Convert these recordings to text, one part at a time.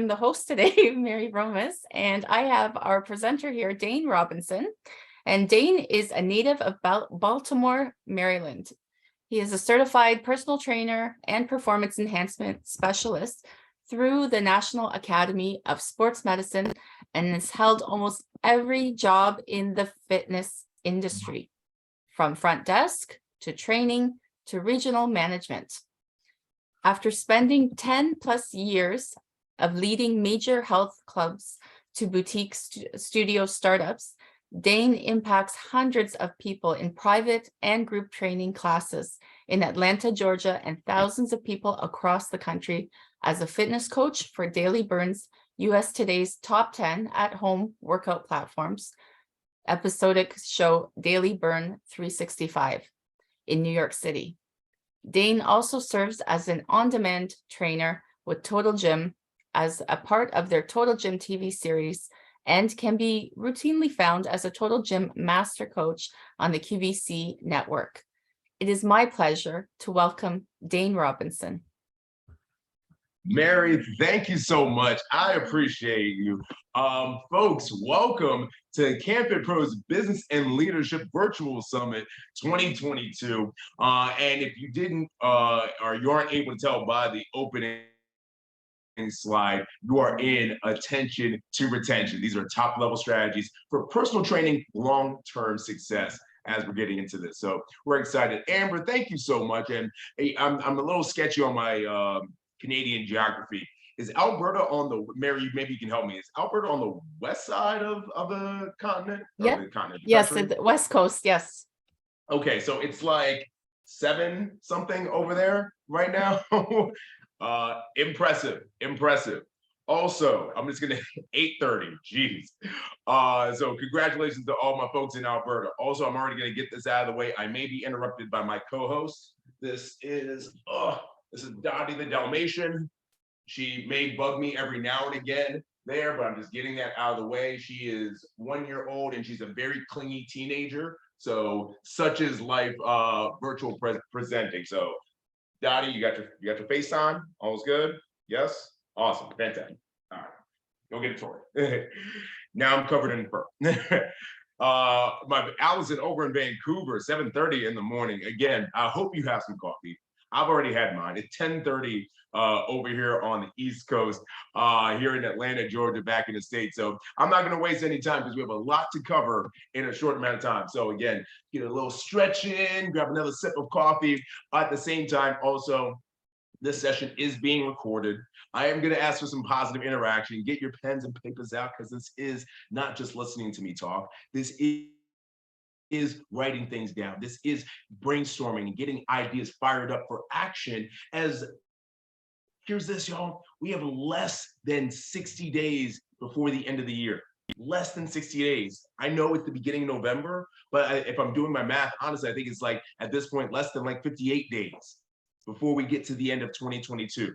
I'm the host today, Mary Romas, and I have our presenter here, Dane Robinson. And Dane is a native of Baltimore, Maryland. He is a certified personal trainer and performance enhancement specialist through the National Academy of Sports Medicine and has held almost every job in the fitness industry, from front desk to training to regional management. After spending 10 plus years of leading major health clubs to boutique studio startups, Dane impacts hundreds of people in private and group training classes in Atlanta, Georgia, and thousands of people across the country as a fitness coach for Daily Burn's US Today's Top 10 at-home workout platforms, episodic show Daily Burn 365 in New York City. Dane also serves as an on-demand trainer with Total Gym as a part of their Total Gym TV series and can be routinely found as a Total Gym master coach on the QVC network. It is my pleasure to welcome Dane Robinson. Mary, thank you so much. I appreciate you. Folks, welcome to Campit Pro's Business and Leadership Virtual Summit 2022. And if you didn't or you aren't able to tell by the opening slide, you are in attention to retention. These are top level strategies for personal training, long-term success as we're getting into this. So we're excited. Amber, thank you so much. And I'm a little sketchy on my Canadian geography. Is Alberta on the, Mary, maybe you can help me. Is Alberta on the west side of the continent? Yeah. The continent, Yes, the West Coast, yes. Okay, so it's like 7 something over there right now. Impressive. Also, I'm just gonna 8:30. Geez. So congratulations to all my folks in Alberta. Also, I'm already gonna get this out of the way. I may be interrupted by my co-host. This is Dottie the Dalmatian. She may bug me every now and again there, but I'm just getting that out of the way. She is 1 year old and she's a very clingy teenager. So such is life virtual presenting. So Dottie, you got your face on? All's good? Yes? Awesome. Fantastic. All right. Go get a toy. Now I'm covered in fur. My Allison over in Vancouver, 7:30 in the morning. Again, I hope you have some coffee. I've already had mine. It's 10:30 over here on the East Coast, here in Atlanta, Georgia, back in the States. So I'm not going to waste any time because we have a lot to cover in a short amount of time. So again, get a little stretch in, grab another sip of coffee. At the same time, also, this session is being recorded. I am going to ask for some positive interaction. Get your pens and papers out because this is not just listening to me talk. This is writing things down. This is brainstorming and getting ideas fired up for action. As here's this, y'all. We have less than 60 days before the end of the year. Less than 60 days. I know it's the beginning of November, but if I'm doing my math, honestly, I think it's like at this point, less than like 58 days before we get to the end of 2022.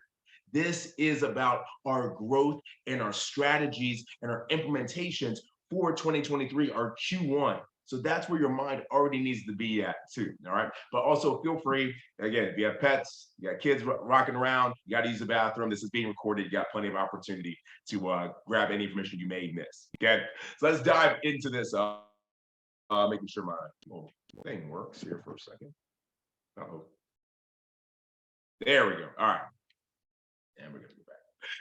This is about our growth and our strategies and our implementations for 2023, our Q1. So that's where your mind already needs to be at too, all right? But also feel free, again, if you have pets, you got kids rocking around, you gotta use the bathroom, this is being recorded, you got plenty of opportunity to grab any information you may miss, okay? So let's dive into this, making sure my little thing works here for a second. Uh-oh. There we go, all right. And we're gonna go back.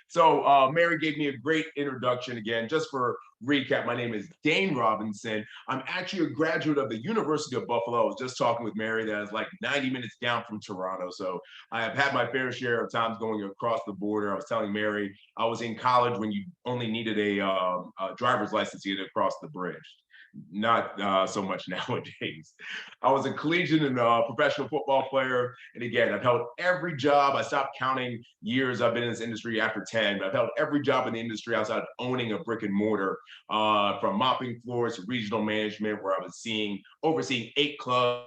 So Mary gave me a great introduction again. Just for recap, my name is Dane Robinson. I'm actually a graduate of the University of Buffalo. I was just talking with Mary that is like 90 minutes down from Toronto. So I have had my fair share of times going across the border. I was telling Mary, I was in college when you only needed a driver's license to get across the bridge. Not so much nowadays. I was a collegiate and professional football player. And again, I've held every job. I stopped counting years I've been in this industry after 10, but I've held every job in the industry outside of owning a brick and mortar, from mopping floors to regional management, where I was overseeing 8 clubs,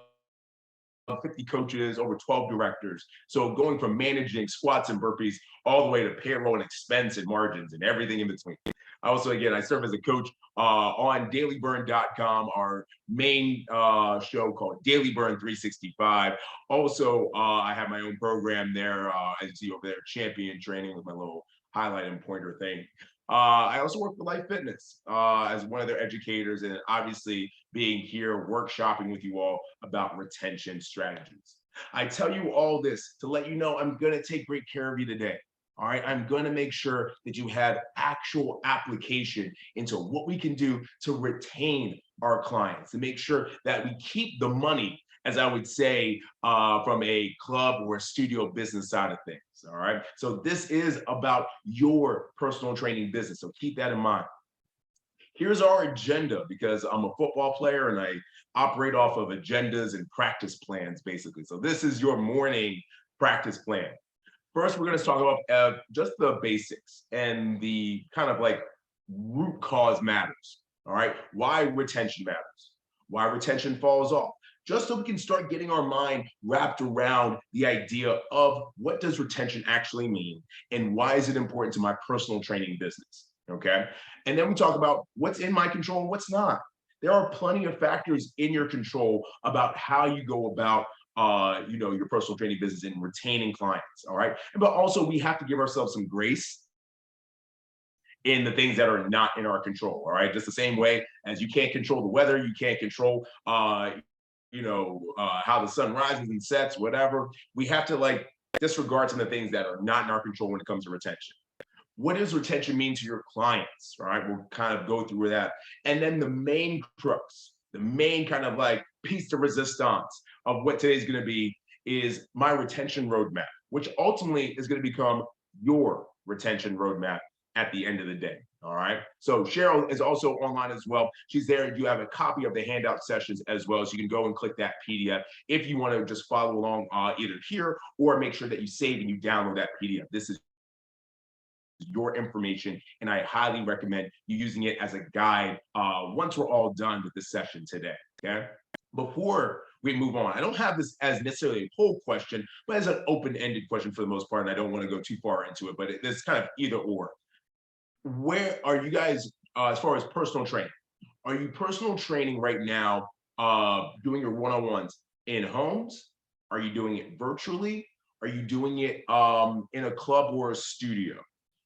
50 coaches, over 12 directors. So going from managing squats and burpees all the way to payroll and expense and margins and everything in between. Also, again, I serve as a coach on dailyburn.com, our main show called Daily Burn 365. Also, I have my own program there, as you see over there, Champion Training, with my little highlight and pointer thing. I also work for Life Fitness as one of their educators, and obviously being here workshopping with you all about retention strategies. I tell you all this to let you know I'm going to take great care of you today. All right, I'm going to make sure that you have actual application into what we can do to retain our clients, to make sure that we keep the money, as I would say, from a club or a studio business side of things. All right. So this is about your personal training business. So keep that in mind. Here's our agenda, because I'm a football player and I operate off of agendas and practice plans, basically. So this is your morning practice plan. First, we're going to talk about just the basics and the kind of like root cause matters. All right. Why retention matters, why retention falls off, just so we can start getting our mind wrapped around the idea of what does retention actually mean and why is it important to my personal training business. Okay. And then we talk about what's in my control and what's not. There are plenty of factors in your control about how you go about your personal training business and retaining clients. All right. But also we have to give ourselves some grace in the things that are not in our control. All right. Just the same way as you can't control the weather, you can't control how the sun rises and sets, whatever. We have to like disregard some of the things that are not in our control when it comes to retention. What does retention mean to your clients? All right, we'll kind of go through that. And then the main crux, the main kind of like piece de resistance of what today's going to be is my retention roadmap, which ultimately is going to become your retention roadmap at the end of the day. All right. So Cheryl is also online as well. She's there. You have a copy of the handout sessions as well. So you can go and click that PDF if you want to just follow along either here or make sure that you save and you download that PDF. This is your information, and I highly recommend you using it as a guide once we're all done with this session today. Okay. Before we move on, I don't have this as necessarily a poll question, but as an open-ended question for the most part, and I don't want to go too far into it, but it's kind of either or. Where are you guys as far as personal training? Are you personal training right now, doing your one-on-ones in homes? Are you doing it virtually? Are you doing it in a club or a studio?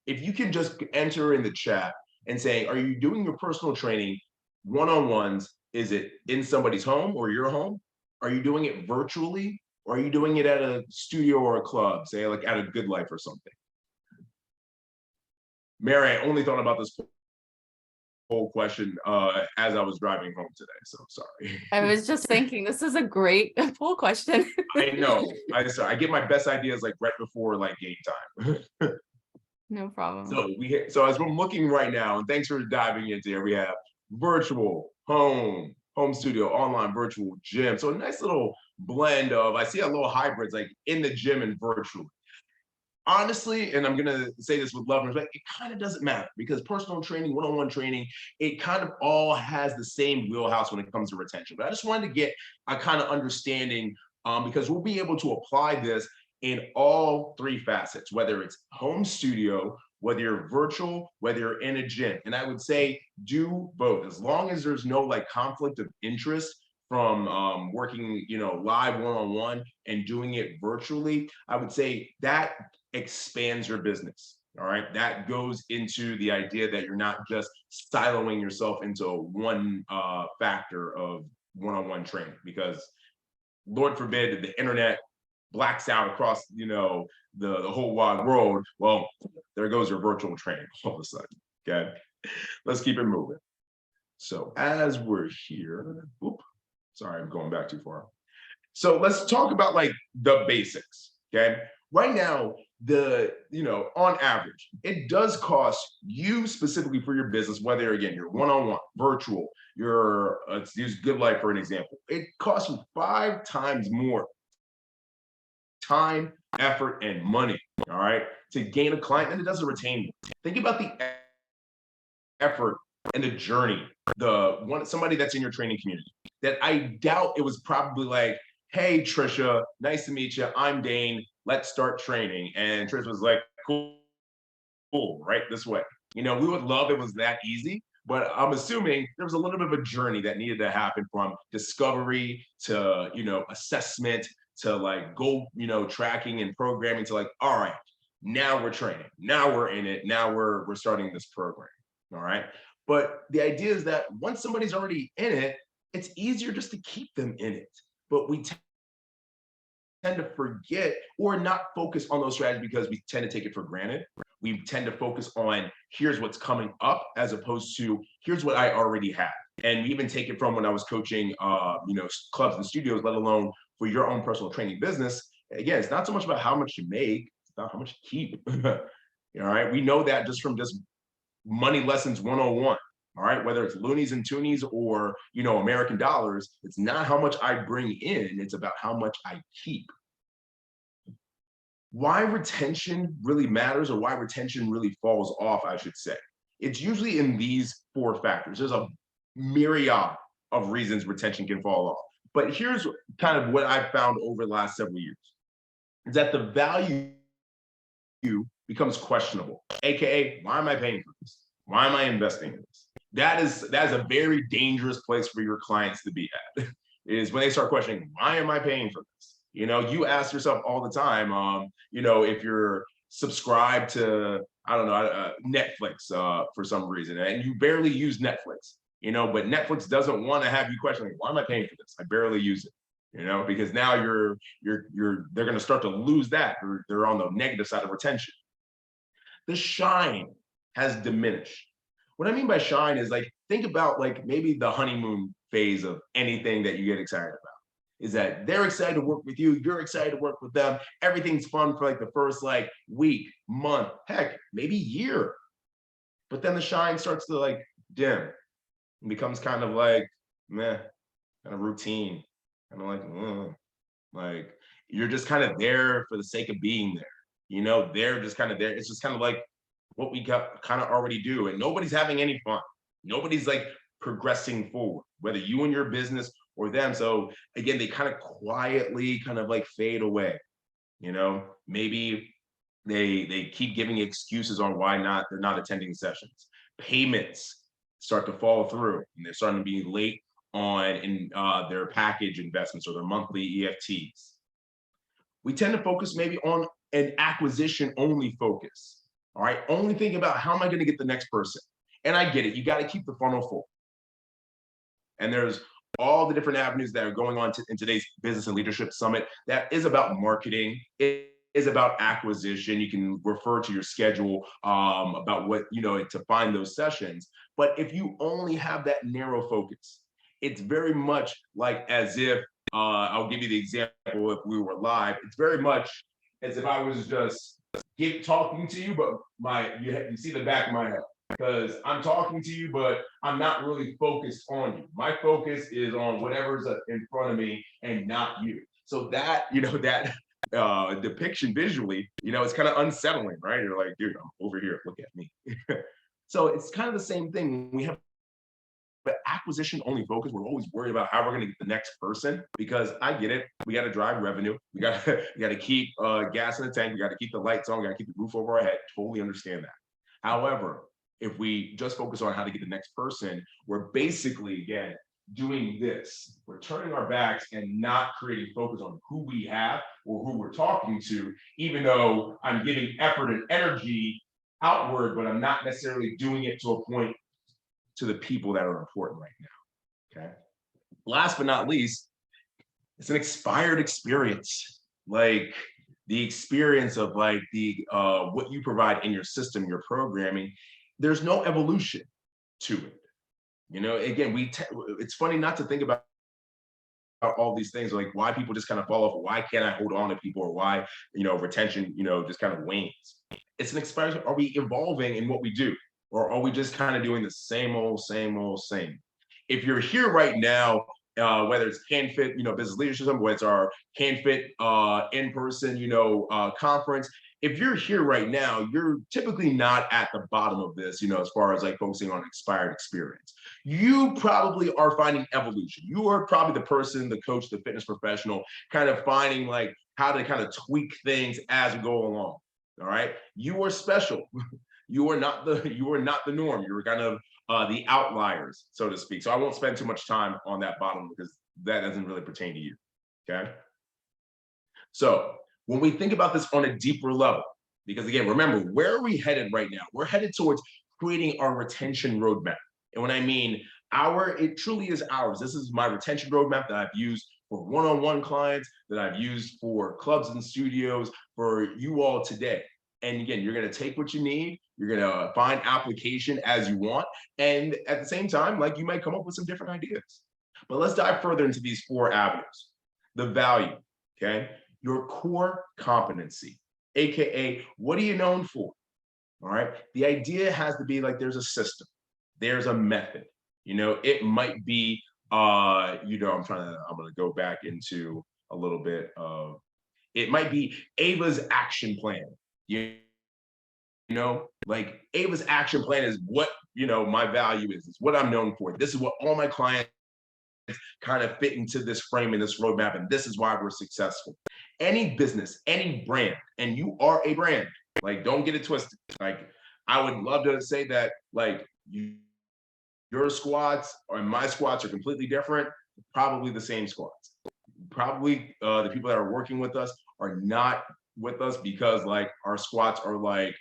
If you can just enter in the chat and say, are you doing your personal training one-on-ones? Is it in somebody's home or your home? Are you doing it virtually? Or are you doing it at a studio or a club, say like at a Good Life or something? Mary, I only thought about this whole question as I was driving home today, so sorry. I was just thinking, this is a great poll question. I know. I get my best ideas like right before like game time. No problem. So as we're looking right now, and thanks for diving into here, we have virtual, home studio, online, virtual gym. So a nice little blend of, I see a little hybrids like in the gym and virtually. Honestly, and I'm gonna say this with love and respect, it kind of doesn't matter because personal training, one-on-one training, it kind of all has the same wheelhouse when it comes to retention. But I just wanted to get a kind of understanding because we'll be able to apply this in all three facets, whether it's home studio, whether you're virtual, whether you're in a gym. And I would say do both, as long as there's no like conflict of interest from working, live one-on-one and doing it virtually. I would say that expands your business. All right. That goes into the idea that you're not just siloing yourself into one factor of one-on-one training, because Lord forbid the internet blacks out across, the whole wide world. Well, there goes your virtual training all of a sudden. Okay. Let's keep it moving. So as we're here, sorry, I'm going back too far. So let's talk about like the basics. Okay. Right now, on average, it does cost you specifically for your business, whether again, you're one-on-one, virtual, let's use Good Life for an example. It costs you 5 times more time, effort, and money, all right, to gain a client than it does to retain you. Think about the effort and the journey, somebody that's in your training community that I doubt it was probably like, hey, Trisha, nice to meet you. I'm Dane. Let's start training. And Trisha was like, cool, right this way. We would love it was that easy, but I'm assuming there was a little bit of a journey that needed to happen from discovery to, assessment to like goal, tracking and programming to like, all right, Now we're training. Now we're in it. Now we're starting this program. All right. But the idea is that once somebody's already in it, it's easier just to keep them in it. But we tend to forget or not focus on those strategies because we tend to take it for granted. We tend to focus on here's what's coming up as opposed to here's what I already have. And we even take it from when I was coaching, clubs and studios, let alone for your own personal training business. Again, it's not so much about how much you make, it's about how much you keep. All right. We know that just from just money lessons 101. All right, whether it's loonies and toonies or American dollars, it's not how much I bring in, it's about how much I keep. Why retention really matters, or why retention really falls off, I should say. It's usually in these four factors. There's a myriad of reasons retention can fall off. But here's kind of what I've found over the last several years, is that the value becomes questionable. AKA, why am I paying for this? Why am I investing in this? That is a very dangerous place for your clients to be at, is when they start questioning, why am I paying for this? You ask yourself all the time, if you're subscribed to, I don't know, Netflix for some reason, and you barely use Netflix, but Netflix doesn't want to have you questioning, why am I paying for this? I barely use it, because now they're going to start to lose that, or they're on the negative side of retention. The shine has diminished. What I mean by shine is, like, think about like maybe the honeymoon phase of anything that you get excited about. Is that they're excited to work with you, you're excited to work with them, everything's fun for like the first like week, month, heck, maybe year. But then the shine starts to like dim and becomes kind of like meh, kind of routine, kind of like you're just kind of there for the sake of being there. They're just kind of there. It's just kind of like what we got kind of already do, and nobody's having any fun. Nobody's like progressing forward, whether you and your business or them. So again, they kind of quietly kind of like fade away. Maybe they keep giving excuses on why they're not attending sessions. Payments start to fall through, and they're starting to be late on their package investments or their monthly EFTs. We tend to focus maybe on an acquisition only focus. All right, only think about how am I going to get the next person? And I get it, you got to keep the funnel full. And there's all the different avenues that are going on in today's Business and Leadership Summit that is about marketing. It is about acquisition. You can refer to your schedule about what, to find those sessions. But if you only have that narrow focus, it's very much like as if, I'll give you the example if we were live, it's very much as if I was just talking to you, but you see the back of my head, because I'm talking to you, but I'm not really focused on you. My focus is on whatever's in front of me and not you. So that, that depiction visually, it's kind of unsettling, right? You're like, dude, I'm over here, look at me. So it's kind of the same thing. We have but acquisition only focus. We're always worried about how we're going to get the next person, because I get it. We got to drive revenue. We got to keep gas in the tank. We got to keep the lights on. We got to keep the roof over our head. Totally understand that. However, if we just focus on how to get the next person, we're basically, again, doing this. We're turning our backs and not creating focus on who we have or who we're talking to, even though I'm giving effort and energy outward, but I'm not necessarily doing it to a point to the people that are important right now. Okay. Last but not least, it's an expired experience. Like the experience of like the what you provide in your system, your programming, there's no evolution to it. Again, it's funny not to think about all these things, like why people just kind of fall off, or why can't I hold on to people, or why retention just kind of wanes. It's an expired. Are we evolving in what we do? Or are we just kind of doing the same old, same old, same? If you're here right now, whether it's CanFit, Business Leadership Summit, whether it's our CanFit in-person, conference, if you're here right now, you're typically not at the bottom of this, as far as like focusing on expired experience. You probably are finding evolution. You are probably the person, the coach, the fitness professional, kind of finding like how to kind of tweak things as we go along. All right. You are special. You are not the norm. You're kind of the outliers, so to speak. So I won't spend too much time on that bottom, because that doesn't really pertain to you. Okay. So when we think about this on a deeper level, Because again, remember, where are we headed right now? We're headed towards creating our retention roadmap. And when I mean it truly is ours. This is my retention roadmap that I've used for one-on-one clients, that I've used for clubs and studios, for you all today. And again, you're going to take what you need. You're going to find application as you want. And at the same time, like, you might come up with some different ideas. But let's dive further into these 4 avenues. The value, okay? Your core competency, AKA, what are you known for? All right. The idea has to be like, there's a system, there's a method. It might be, I'm going to go back into a little bit of, it might be Ava's action plan. Like, Ava's action plan is what, my value is. It's what I'm known for. This is what all my clients kind of fit into this frame and this roadmap, and this is why we're successful. Any business, any brand, and you are a brand, like, don't get it twisted. Like, I would love to say that, like, your squats and my squats are completely different. Probably the same squats. Probably the people that are working with us are not with us because, like, our squats are like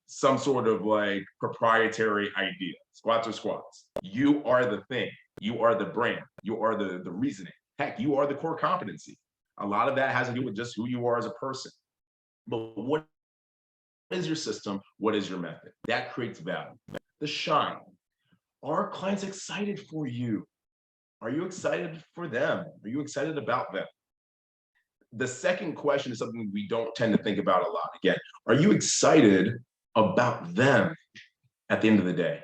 some sort of like proprietary idea. Squats are squats. You are the thing. You are the brand. You are the reasoning. Heck, you are the core competency. A lot of that has to do with just who you are as a person. But what is your system? What is your method? That creates value. The shine. Are clients excited for you? Are you excited for them? Are you excited about them? The second question is something we don't tend to think about a lot. Again, are you excited about them at the end of the day?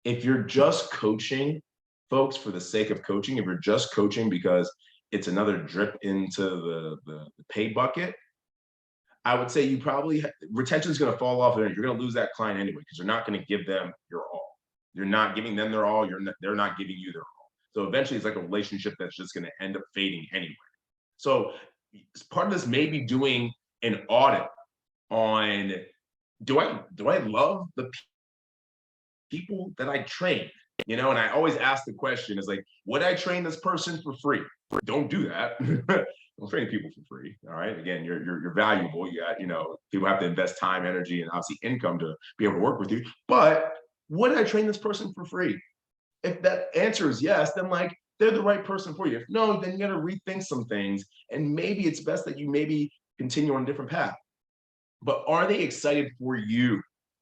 If you're just coaching folks for the sake of coaching, if you're just coaching because it's another drip into the pay bucket, I would say you probably, retention is going to fall off there. You're going to lose that client anyway, because you're not going to give them your all. You're not giving them their all. They're not giving you their all. So eventually it's like a relationship that's just going to end up fading anyway. So part of this may be doing an audit on, do I love the people that I train? And I always ask the question is like, would I train this person for free? Don't do that. Don't train people for free. All right. Again, you're valuable. You got, people have to invest time, energy, and obviously income to be able to work with you. But would I train this person for free? If that answer is yes, then like, they're the right person for you. If no, then you got to rethink some things. And maybe it's best that you maybe continue on a different path. But are they excited for you?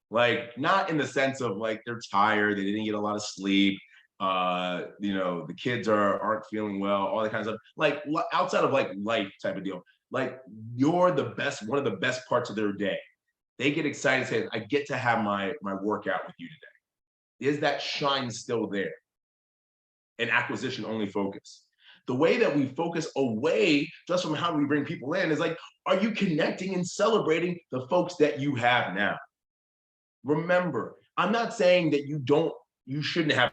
Like, not in the sense of like they're tired, they didn't get a lot of sleep, the kids aren't feeling well, all that kind of stuff. Like, outside of like life type of deal. Like, you're the best, one of the best parts of their day. They get excited, say, I get to have my workout with you today. Is that shine still there? An acquisition only focus. The way that we focus away just from how we bring people in is like, are you connecting and celebrating the folks that you have now? Remember, I'm not saying that you shouldn't have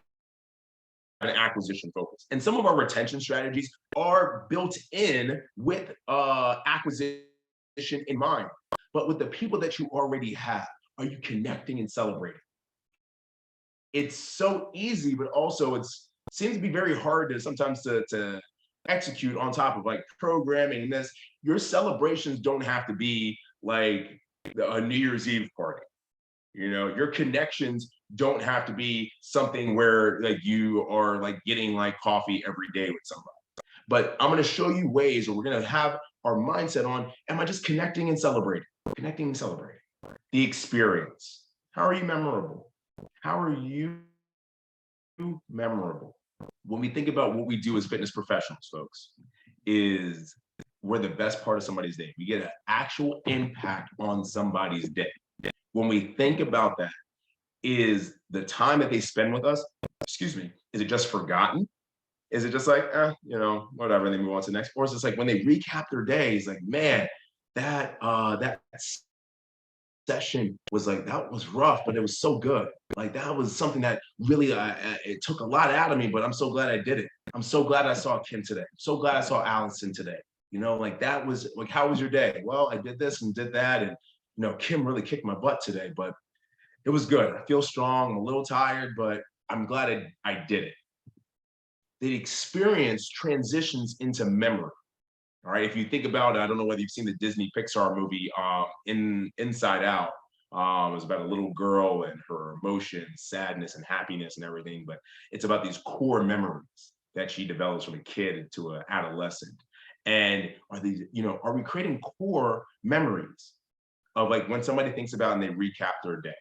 an acquisition focus. And some of our retention strategies are built in with acquisition in mind. But with the people that you already have, are you connecting and celebrating? It's so easy, but also it seems to be very hard to sometimes to execute on top of like programming and this. Your celebrations don't have to be like a New Year's Eve party. Your connections don't have to be something where like you are like getting like coffee every day with somebody. But I'm going to show you ways, or we're going to have our mindset on, am I just connecting and celebrating? Connecting and celebrating. The experience. How are you memorable? How are you memorable? When we think about what we do as fitness professionals, folks, is we're the best part of somebody's day. We get an actual impact on somebody's day. When we think about that, is the time that they spend with us, is it just forgotten? Is it just like, whatever, and then move on to the next? Or is it like when they recap their day, it's like, man, that session was like, that was rough, but it was so good. Like, that was something that really, it took a lot out of me, but I'm so glad I did it. I'm so glad I saw Kim today. I'm so glad I saw Allison today. Like, that was like, how was your day? Well, I did this and did that. And, Kim really kicked my butt today, but it was good. I feel strong. I'm a little tired, but I'm glad I did it. The experience transitions into memory. All right. If you think about it, I don't know whether you've seen the Disney Pixar movie Inside Out. It was about a little girl and her emotions, sadness and happiness and everything. But it's about these core memories that she develops from a kid to an adolescent. And are these, are we creating core memories of like when somebody thinks about and they recap their day?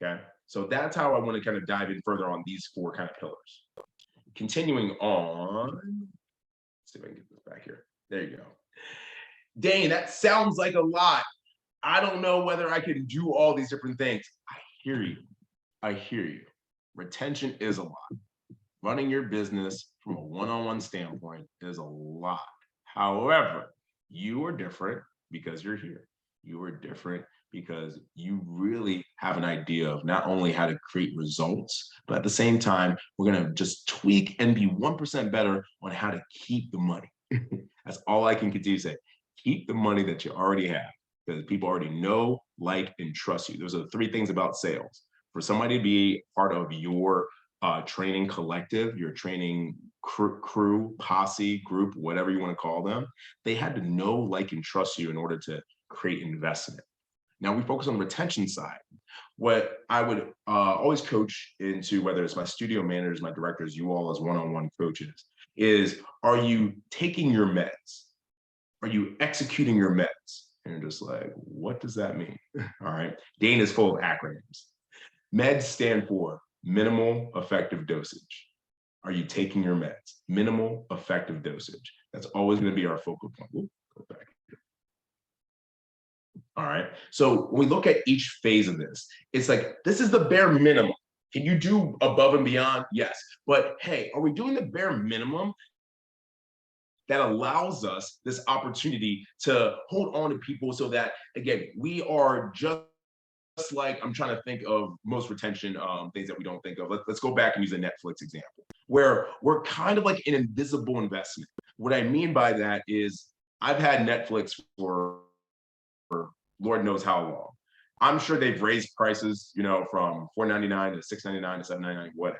Okay. So that's how I want to kind of dive in further on these four kind of pillars. Continuing on, let's see if I can get this back here. There you go. Dane, that sounds like a lot. I don't know whether I can do all these different things. I hear you. I hear you. Retention is a lot. Running your business from a one-on-one standpoint is a lot. However, you are different because you're here. You are different because you really have an idea of not only how to create results, but at the same time, we're going to just tweak and be 1% better on how to keep the money. That's all I can continue to say. Keep the money that you already have, because people already know, like, and trust you. Those are the three things about sales. For somebody to be part of your training collective, your training crew, posse, group, whatever you want to call them, they had to know, like, and trust you in order to create investment. Now we focus on the retention side. What I would always coach into, whether it's my studio managers, my directors, you all as one-on-one coaches, is, are you taking your meds? Are you executing your meds? And you're just like, what does that mean? All right. Dane is full of acronyms. Meds stand for minimal effective dosage. Are you taking your meds? Minimal effective dosage. That's always going to be our focal point. Ooh, go back. All right. So when we look at each phase of this, it's like, this is the bare minimum. Can you do above and beyond? Yes. But hey, are we doing the bare minimum that allows us this opportunity to hold on to people so that, again, we are just like, I'm trying to think of most retention things that we don't think of. Let's go back and use a Netflix example, where we're kind of like an invisible investment. What I mean by that is, I've had Netflix for Lord knows how long. I'm sure they've raised prices, from $4.99 to $6.99 to $7.99, whatever.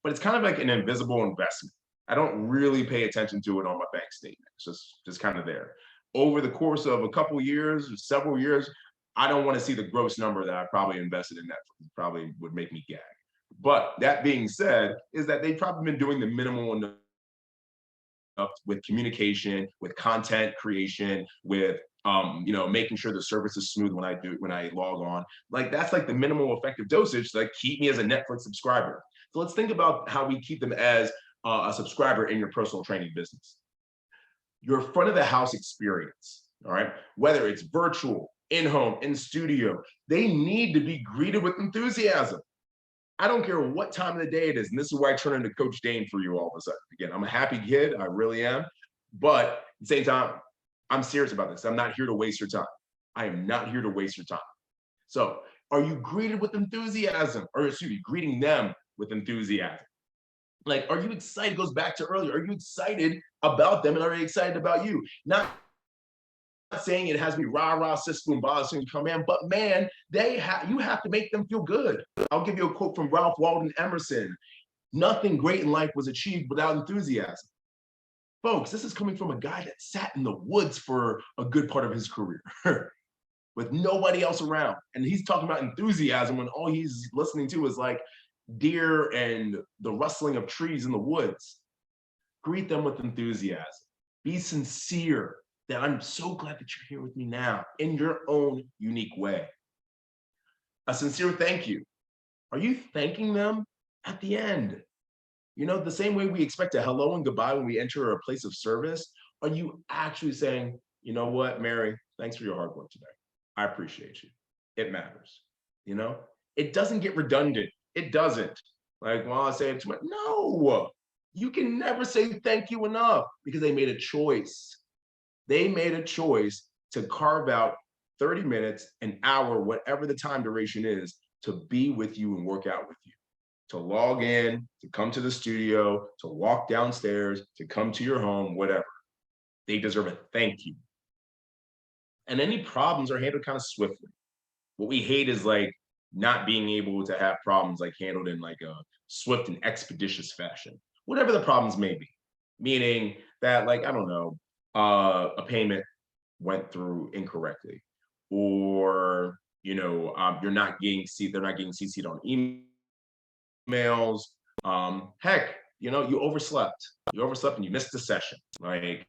But it's kind of like an invisible investment. I don't really pay attention to it on my bank statement. It's just kind of there. Over the course of a couple of years, several years, I don't want to see the gross number that I probably invested in Netflix. It probably would make me gag. But that being said, is that they've probably been doing the minimal enough with communication, with content creation, with making sure the service is smooth when I log on. Like, that's like the minimal effective dosage to like keep me as a Netflix subscriber. So let's think about how we keep them as a subscriber in your personal training business. Your front of the house experience, all right, whether it's virtual, in-home, in studio, they need to be greeted with enthusiasm. I don't care what time of the day it is. And this is why I turn into Coach Dane for you all of a sudden. Again, I'm a happy kid. I really am. But at the same time, I'm serious about this. I'm not here to waste your time. I am not here to waste your time. So are you greeted with enthusiasm? Or excuse me, greeting them with enthusiasm? Like, are you excited? It goes back to earlier. Are you excited about them, and are they excited about you? Not saying it has to be rah rah sis boom blah soon come in, but man, you have to make them feel good. I'll give you a quote from Ralph Waldo Emerson: "Nothing great in life was achieved without enthusiasm." Folks, this is coming from a guy that sat in the woods for a good part of his career with nobody else around, and he's talking about enthusiasm when all he's listening to is like deer and the rustling of trees in the woods. Greet them with enthusiasm. Be sincere that I'm so glad that you're here with me now in your own unique way. A sincere thank you. Are you thanking them at the end? The same way we expect a hello and goodbye when we enter a place of service, are you actually saying, you know what, Mary, thanks for your hard work today. I appreciate you. It matters. It doesn't get redundant. It doesn't. Like, well, I say it too much. No, you can never say thank you enough, because they made a choice. They made a choice to carve out 30 minutes, an hour, whatever the time duration is, to be with you and work out with you, to log in, to come to the studio, to walk downstairs, to come to your home, whatever. They deserve a thank you. And any problems are handled kind of swiftly. What we hate is like not being able to have problems like handled in like a swift and expeditious fashion, whatever the problems may be. meaning that, like, I don't know, a payment went through incorrectly, or you're not getting they're not getting CC'd on emails. Heck, you overslept. You overslept and you missed the session. Like,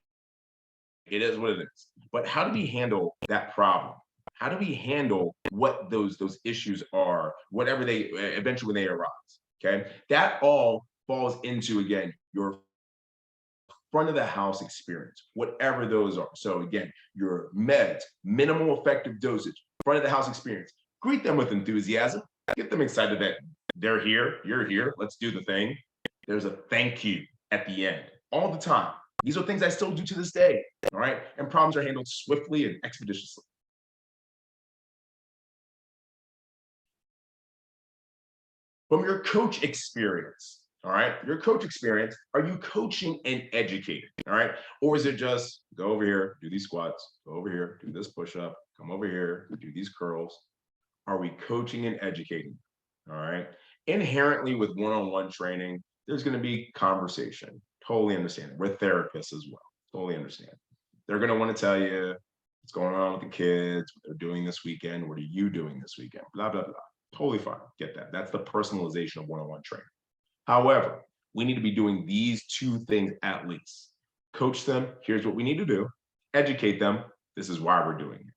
it is what it is. But how do we handle that problem? How do we handle what those issues are, whatever they eventually when they arise? Okay, that all falls into, again, your front of the house experience, whatever those are. So again, your meds, minimal effective dosage, front of the house experience. Greet them with enthusiasm. Get them excited that they're here, you're here, let's do the thing. There's a thank you at the end all the time. These are things I still do to this day. All right. And problems are handled swiftly and expeditiously. From your coach experience, all right, your coach experience, are you coaching and educating? All right. Or is it just go over here, do these squats, go over here, do this push up, come over here, do these curls? Are we coaching and educating? All right. Inherently, with one-on-one training, there's going to be conversation. Totally understand. We're therapists as well. Totally understand. They're going to want to tell you what's going on with the kids, what they're doing this weekend, what are you doing this weekend, blah, blah, blah. Totally fine. Get that. That's the personalization of one-on-one training. However, we need to be doing these two things at least. Coach them. Here's what we need to do. Educate them. This is why we're doing it.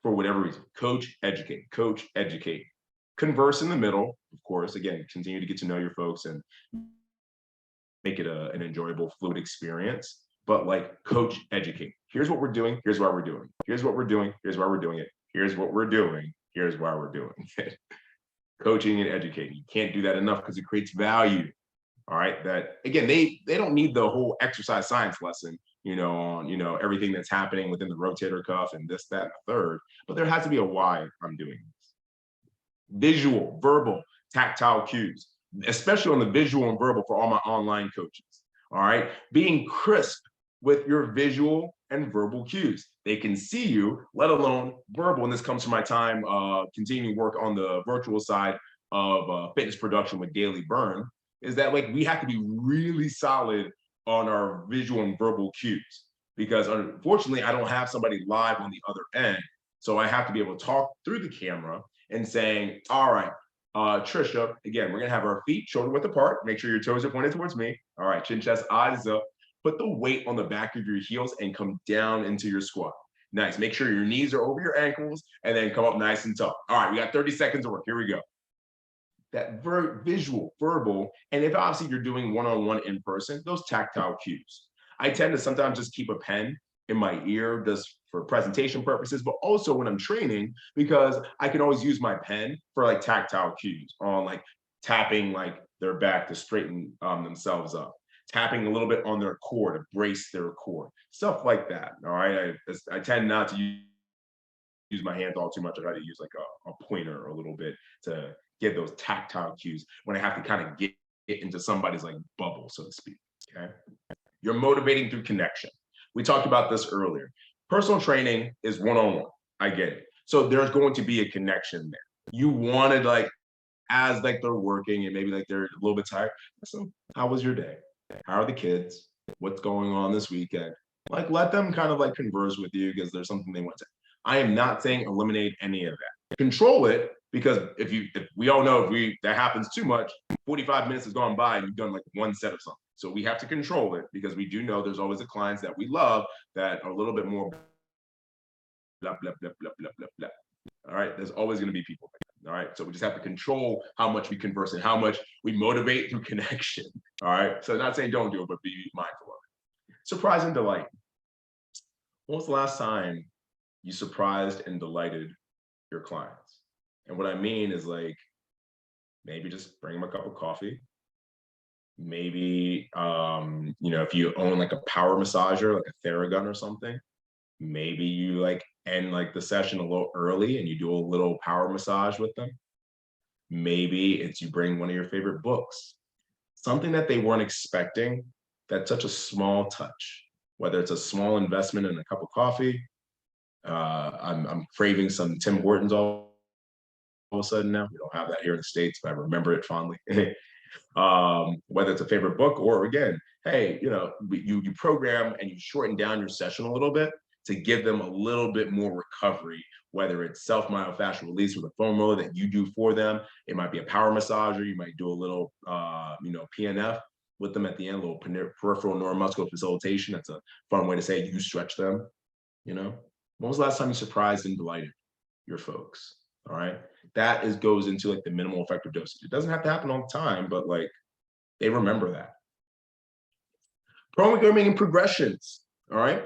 For whatever reason. Coach, educate. Coach, educate. Converse in the middle, of course. Again, continue to get to know your folks and make it an enjoyable, fluid experience. But like, coach, educate. Here's what we're doing. Here's why we're doing. Here's what we're doing. Here's why we're doing it. Here's what we're doing. Here's why we're doing it. Coaching and educating. You can't do that enough because it creates value. All right. That, again, they don't need the whole exercise science lesson, on everything that's happening within the rotator cuff and this, that, and the third. But there has to be a why I'm doing this. Visual, verbal, tactile cues, especially on the visual and verbal for all my online coaches. All right. Being crisp with your visual and verbal cues. They can see you, let alone verbal. And this comes from my time continuing work on the virtual side of fitness production with Daily Burn, is that, like, we have to be really solid on our visual and verbal cues, because unfortunately I don't have somebody live on the other end. So I have to be able to talk through the camera and saying, all right, Trisha, again, we're gonna have our feet shoulder width apart. Make sure your toes are pointed towards me. All right, chin, chest, eyes up. Put the weight on the back of your heels and come down into your squat. Nice. Make sure your knees are over your ankles and then come up nice and tall. All right, we got 30 seconds of work. Here we go. That visual, verbal, and if obviously you're doing one-on-one in person, those tactile cues. I tend to sometimes just keep a pen in my ear just for presentation purposes, but also when I'm training, because I can always use my pen for like tactile cues on like tapping like their back to straighten themselves up, tapping a little bit on their core to brace their core, stuff like that. All right. I tend not to use my hands all too much. I try to use like a pointer a little bit to give those tactile cues when I have to kind of get into somebody's like bubble, so to speak. Okay. You're motivating through connection. We talked about this earlier. Personal training is one-on-one. I get it. So there's going to be a connection there. You wanted, like, as like they're working and maybe like they're a little bit tired. So how was your day? How are the kids? What's going on this weekend? Like, let them kind of like converse with you because there's something they want to. I am not saying eliminate any of that. Control it, because if we all know if that happens too much, 45 minutes has gone by and you've done like one set of something. So we have to control it, because we do know there's always the clients that we love that are a little bit more blah, blah, blah, blah, blah, blah, blah. All right. There's always going to be people like that. All right. So we just have to control how much we converse and how much we motivate through connection. All right. So not saying don't do it, but be mindful of it. Surprise and delight. When was the last time you surprised and delighted your clients? And what I mean is, like, maybe just bring them a cup of coffee. Maybe, if you own like a power massager, like a Theragun or something, maybe you like end like the session a little early and you do a little power massage with them. Maybe it's you bring one of your favorite books, something that they weren't expecting. That's such a small touch, whether it's a small investment in a cup of coffee. I'm craving some Tim Hortons all of a sudden now. We don't have that here in the States, but I remember it fondly. Whether it's a favorite book or, again, hey, you program and you shorten down your session a little bit to give them a little bit more recovery, whether it's self-myofascial release with a foam roller that you do for them. It might be a power massager. You might do a little, PNF with them at the end, a little peripheral neuromuscular facilitation. That's a fun way to say you stretch them. When was the last time you surprised and delighted your folks? All right. That goes into like the minimal effective dosage. It doesn't have to happen all the time, but like they remember that. Programming and progressions. All right.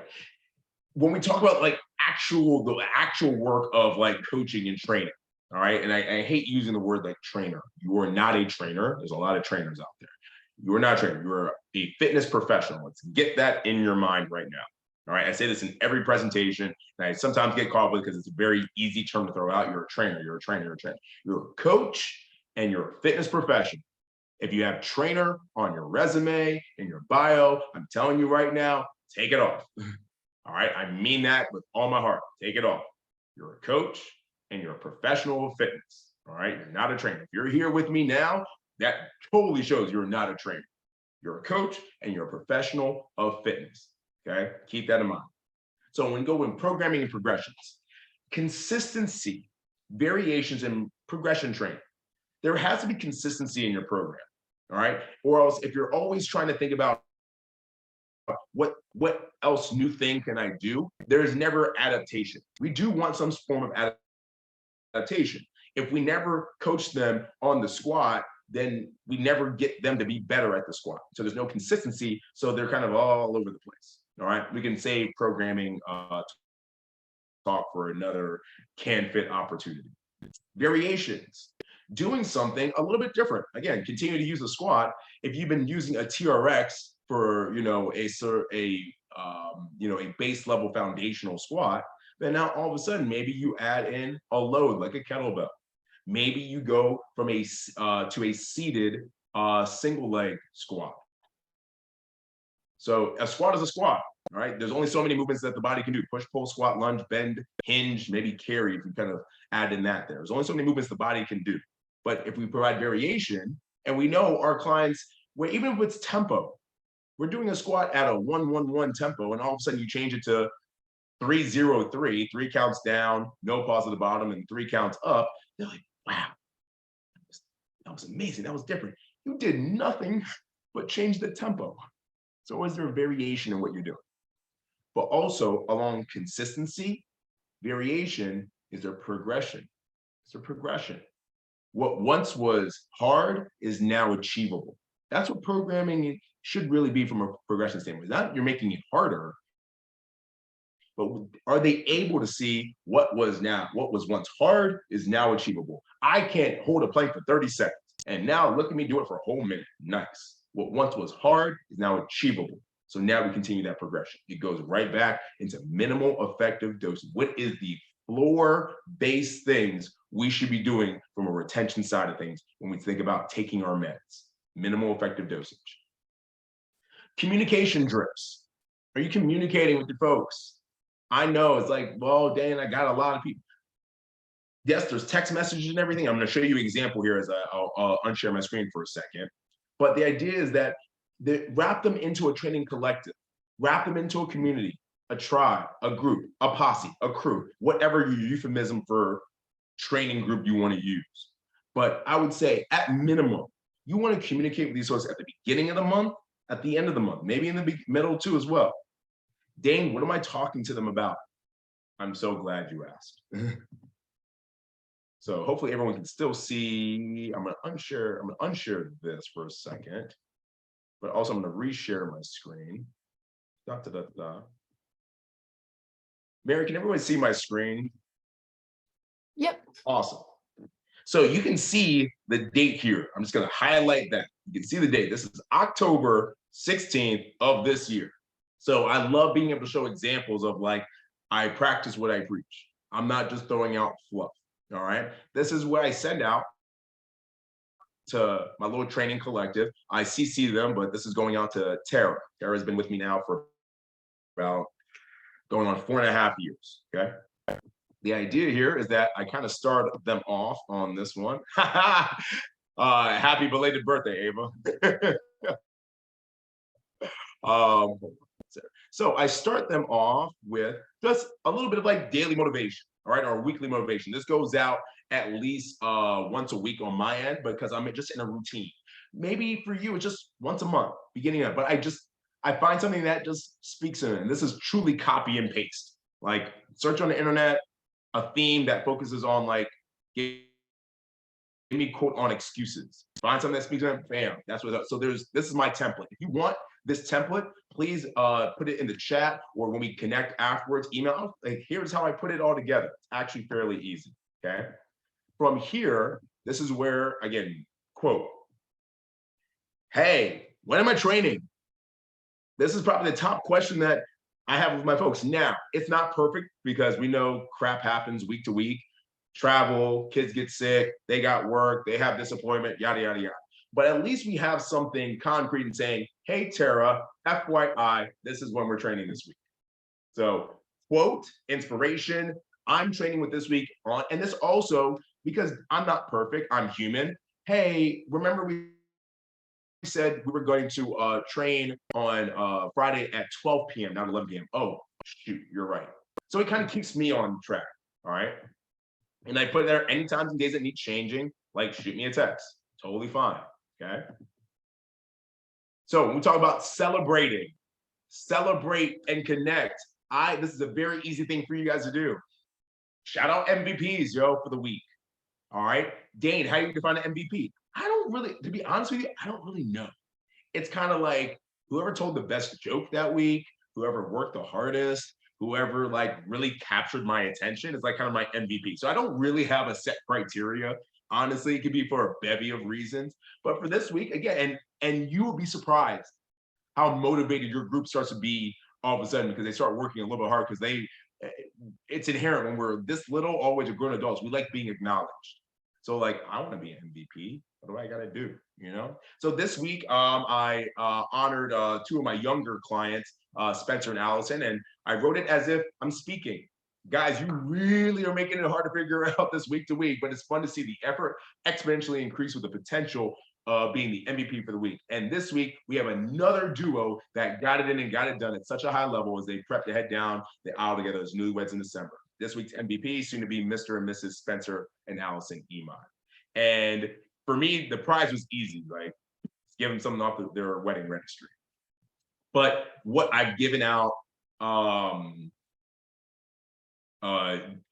When we talk about like the actual work of like coaching and training, all right. And I hate using the word like trainer. You are not a trainer. There's a lot of trainers out there. You are not a trainer. You are a fitness professional. Let's get that in your mind right now. All right. I say this in every presentation, and I sometimes get caught with it because it's a very easy term to throw out. You're a trainer. You're a trainer. You're a trainer. You're a coach and you're a fitness professional. If you have trainer on your resume, in your bio, I'm telling you right now, take it off. All right. I mean that with all my heart. Take it off. You're a coach and you're a professional of fitness. All right. You're not a trainer. If you're here with me now, that totally shows you're not a trainer. You're a coach and you're a professional of fitness. Okay. Keep that in mind. So when we go in programming and progressions, consistency, variations, and progression training, there has to be consistency in your program. All right. Or else if you're always trying to think about what else new thing can I do, there's never adaptation. We do want some form of adaptation. If we never coach them on the squat, then we never get them to be better at the squat. So there's no consistency. So they're kind of all over the place. All right. We can save programming talk for another can fit opportunity. Variations. Doing something a little bit different. Again, continue to use the squat. If you've been using a TRX for a base level foundational squat, then now all of a sudden maybe you add in a load like a kettlebell. Maybe you go from to a seated single leg squat. So a squat is a squat. All right. There's only so many movements that the body can do: push, pull, squat, lunge, bend, hinge, maybe carry. If you kind of add in that, there's only so many movements the body can do. But if we provide variation, and we know our clients, where even if it's tempo, we're doing a squat at a 1-1-1 tempo, and all of a sudden you change it to 3-0-3, 3 counts down, no pause at the bottom, and 3 counts up. They're like, wow, that was amazing. That was different. You did nothing but change the tempo. So is there a variation in what you're doing? But also along consistency, variation is a progression. It's a progression. What once was hard is now achievable. That's what programming should really be from a progression standpoint. Not you're making it harder, but are they able to see what was once hard is now achievable? I can't hold a plank for 30 seconds, and now look at me do it for a whole minute. Nice. What once was hard is now achievable. So now we continue that progression. It goes right back into minimal effective dosing. What is the floor-based things we should be doing from a retention side of things when we think about taking our meds? Minimal effective dosage. Communication drifts. Are you communicating with your folks? I know it's like, well, Dane, I got a lot of people. Yes, there's text messages and everything. I'm going to show you an example here as I'll unshare my screen for a second. But the idea is that wrap them into a training collective, wrap them into a community, a tribe, a group, a posse, a crew, whatever your euphemism for training group you want to use. But I would say at minimum, you want to communicate with these folks at the beginning of the month, at the end of the month, maybe in the middle too as well. Dane, what am I talking to them about? I'm so glad you asked. So hopefully everyone can still see. I'm gonna unshare this for a second, but also I'm gonna reshare my screen. Mary, can everyone see my screen? Yep. Awesome. So you can see the date here. I'm just gonna highlight that. You can see the date. This is October 16th of this year. So I love being able to show examples of like, I practice what I preach. I'm not just throwing out fluff. All right. This is what I send out to my little training collective. I CC them, but this is going out to Tara. Tara has been with me now for about going on 4.5 years. Okay. The idea here is that I kind of start them off on this one. Happy belated birthday, Ava. Um, so I start them off with just a little bit of like daily motivation, all right, or weekly motivation. This goes out at least once a week on my end because I'm just in a routine. Maybe for you, it's just once a month, beginning of, but I find something that just speaks to it. And this is truly copy and paste. Like search on the internet, a theme that focuses on like give me quote on excuses. Find something that speaks to them, bam. That's what. So this is my template. If you want this template, please put it in the chat or when we connect afterwards, email. Like here's how I put it all together. It's actually fairly easy. Okay. From here, this is where again, quote. Hey, when am I training? This is probably the top question that I have with my folks. Now, it's not perfect because we know crap happens week to week. Travel, kids get sick, they got work, they have disappointment, yada, yada, yada. But at least we have something concrete and saying, hey, Tara, FYI, this is when we're training this week. So, quote, inspiration, I'm training with this week on, and this also, because I'm not perfect, I'm human. Hey, remember we said we were going to train on Friday at 12 p.m., not 11 p.m. Oh, shoot, you're right. So it kind of keeps me on track, all right? And I put there any times and days that need changing, like shoot me a text. Totally fine, okay? So when we talk about celebrating, celebrate and connect. This is a very easy thing for you guys to do. Shout out MVPs, yo, for the week. All right. Dane, how you define an MVP? I don't really, to be honest with you, I don't really know. It's kind of like whoever told the best joke that week, whoever worked the hardest, whoever like really captured my attention is like kind of my MVP. So I don't really have a set criteria. Honestly, it could be for a bevy of reasons. But for this week, again, and you will be surprised how motivated your group starts to be all of a sudden because they start working a little bit hard because it's inherent when we're this little, always grown adults, we like being acknowledged. So like, I want to be an MVP. What do I got to do? You know? So this week, I honored two of my younger clients, Spencer and Allison, and I wrote it as if I'm speaking. Guys, you really are making it hard to figure out this week to week, but it's fun to see the effort exponentially increase with the potential of being the MVP for the week. And this week, we have another duo that got it in and got it done at such a high level as they prep to head down the aisle together as newlyweds in December. This week's MVP, soon to be Mr. and Mrs. Spencer and Allison Iman. And for me, the prize was easy, like give them something off their wedding registry. But what I've given out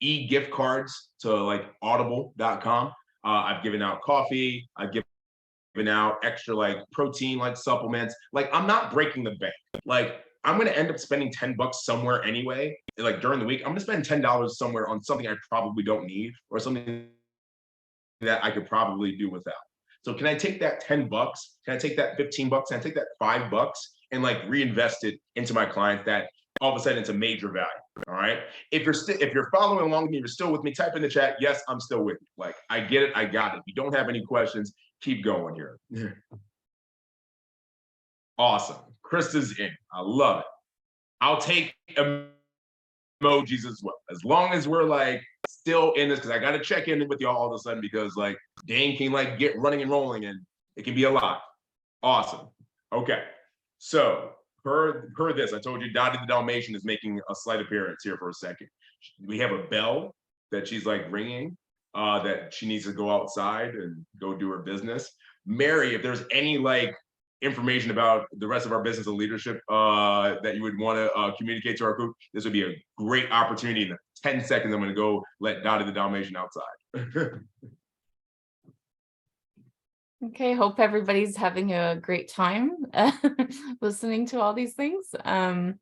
e-gift cards to like audible.com. I've given out coffee. I've given out extra like protein, like supplements. Like I'm not breaking the bank. Like I'm going to end up spending $10 somewhere anyway. Like during the week, I'm going to spend $10 somewhere on something I probably don't need or something that I could probably do without. So can I take that $10? Can I take that $15? Can I take that $5 and like reinvest it into my clients that all of a sudden it's a major value? All right. If you're following along with me, you're still with me, type in the chat. Yes, I'm still with you. Like I get it. I got it. If you don't have any questions, keep going here. Awesome. Krista's in. I love it. I'll take emojis as well. As long as we're like still in this, because I got to check in with y'all all of a sudden because like Dane can like get running and rolling and it can be a lot. Awesome. Okay. So per this, I told you Dottie the Dalmatian is making a slight appearance here for a second. We have a bell that she's like ringing that she needs to go outside and go do her business. Mary, if there's any like information about the rest of our business and leadership that you would want to communicate to our group, this would be a great opportunity. In 10 seconds, I'm going to go let Dottie the Dalmatian outside. Okay, hope everybody's having a great time listening to all these things. Oh,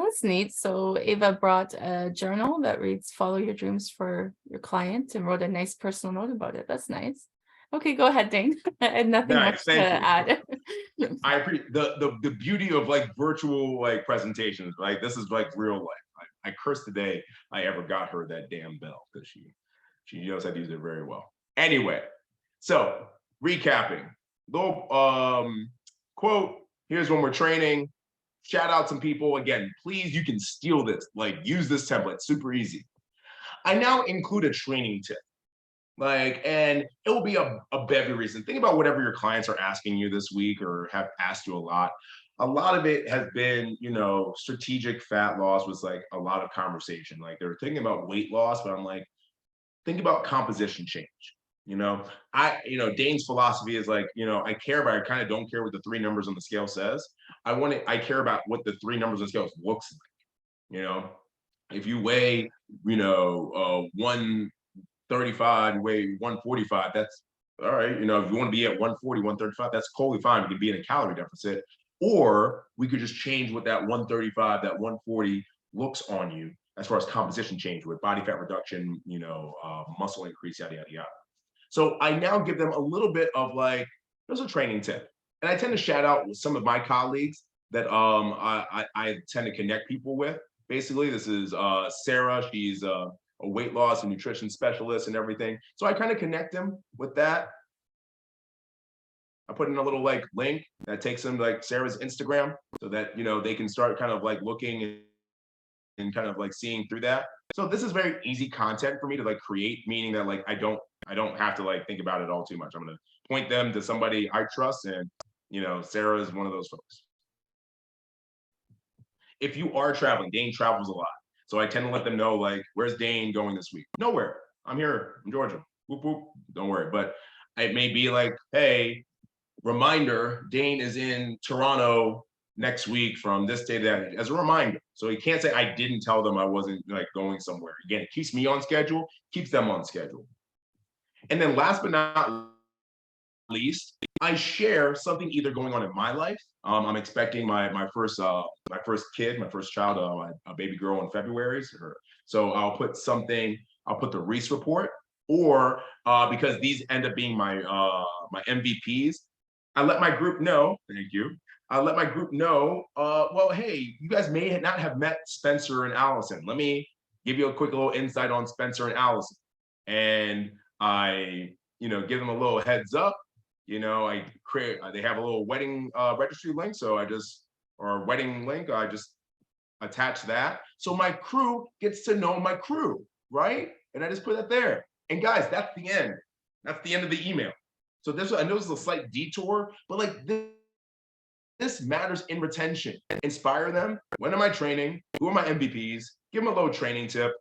that's neat. So Ava brought a journal that reads "Follow your dreams for your client" and wrote a nice personal note about it. That's nice. Okay, go ahead, Dane. I had nothing much to add. I appreciate the beauty of like virtual like presentations. Like this is like real life. I cursed the day I ever got her that damn bell because she knows how to use it very well. Anyway, so recapping, little quote. Here's when we're training. Shout out some people again. Please, you can steal this. Like use this template. Super easy. I now include a training tip. Like, and it will be a bevy reason. Think about whatever your clients are asking you this week or have asked you a lot. A lot of it has been, strategic fat loss was like a lot of conversation. Like they're thinking about weight loss, but I'm like, think about composition change. Dane's philosophy is like, I care, but I kind of don't care what the three numbers on the scale says. I care about what the three numbers on the scale looks like. If you weigh, 135, you weigh 145, that's all right. If you want to be at 140, 135, that's totally fine. We can be in a calorie deficit. Or we could just change what that 135, that 140 looks on you as far as composition change with body fat reduction, muscle increase, yada, yada, yada. So I now give them a little bit of like, there's a training tip. And I tend to shout out with some of my colleagues that I tend to connect people with. Basically, this is Sarah. She's a weight loss and nutrition specialist and everything. So I kind of connect them with that. I put in a little like link that takes them to like Sarah's Instagram so that, they can start kind of like looking and kind of like seeing through that. So this is very easy content for me to like create, meaning that like I don't have to like think about it all too much. I'm gonna point them to somebody I trust, and Sarah is one of those folks. If you are traveling, Dane travels a lot. So I tend to let them know like, where's Dane going this week? Nowhere. I'm here in Georgia. Whoop, whoop. Don't worry. But it may be like, hey, reminder, Dane is in Toronto next week from this day to that, as a reminder. So he can't say I didn't tell them I wasn't like going somewhere. Again, it keeps me on schedule, keeps them on schedule. And then last but not least, I share something either going on in my life. I'm expecting my first kid, my first child, a baby girl in February. So I'll put the Reese report, or because these end up being my MVPs, I let my group know. Thank you. I let my group know. Well, hey, you guys may not have met Spencer and Allison. Let me give you a quick little insight on Spencer and Allison, and I give them a little heads up. I create. They have a little wedding registry link, or wedding link. I just attach that, so my crew gets to know my crew, right? And I just put that there. And guys, that's the end. That's the end of the email. So I know this is a slight detour, but like this matters in retention. Inspire them. When am I training? Who are my MVPs? Give them a little training tip.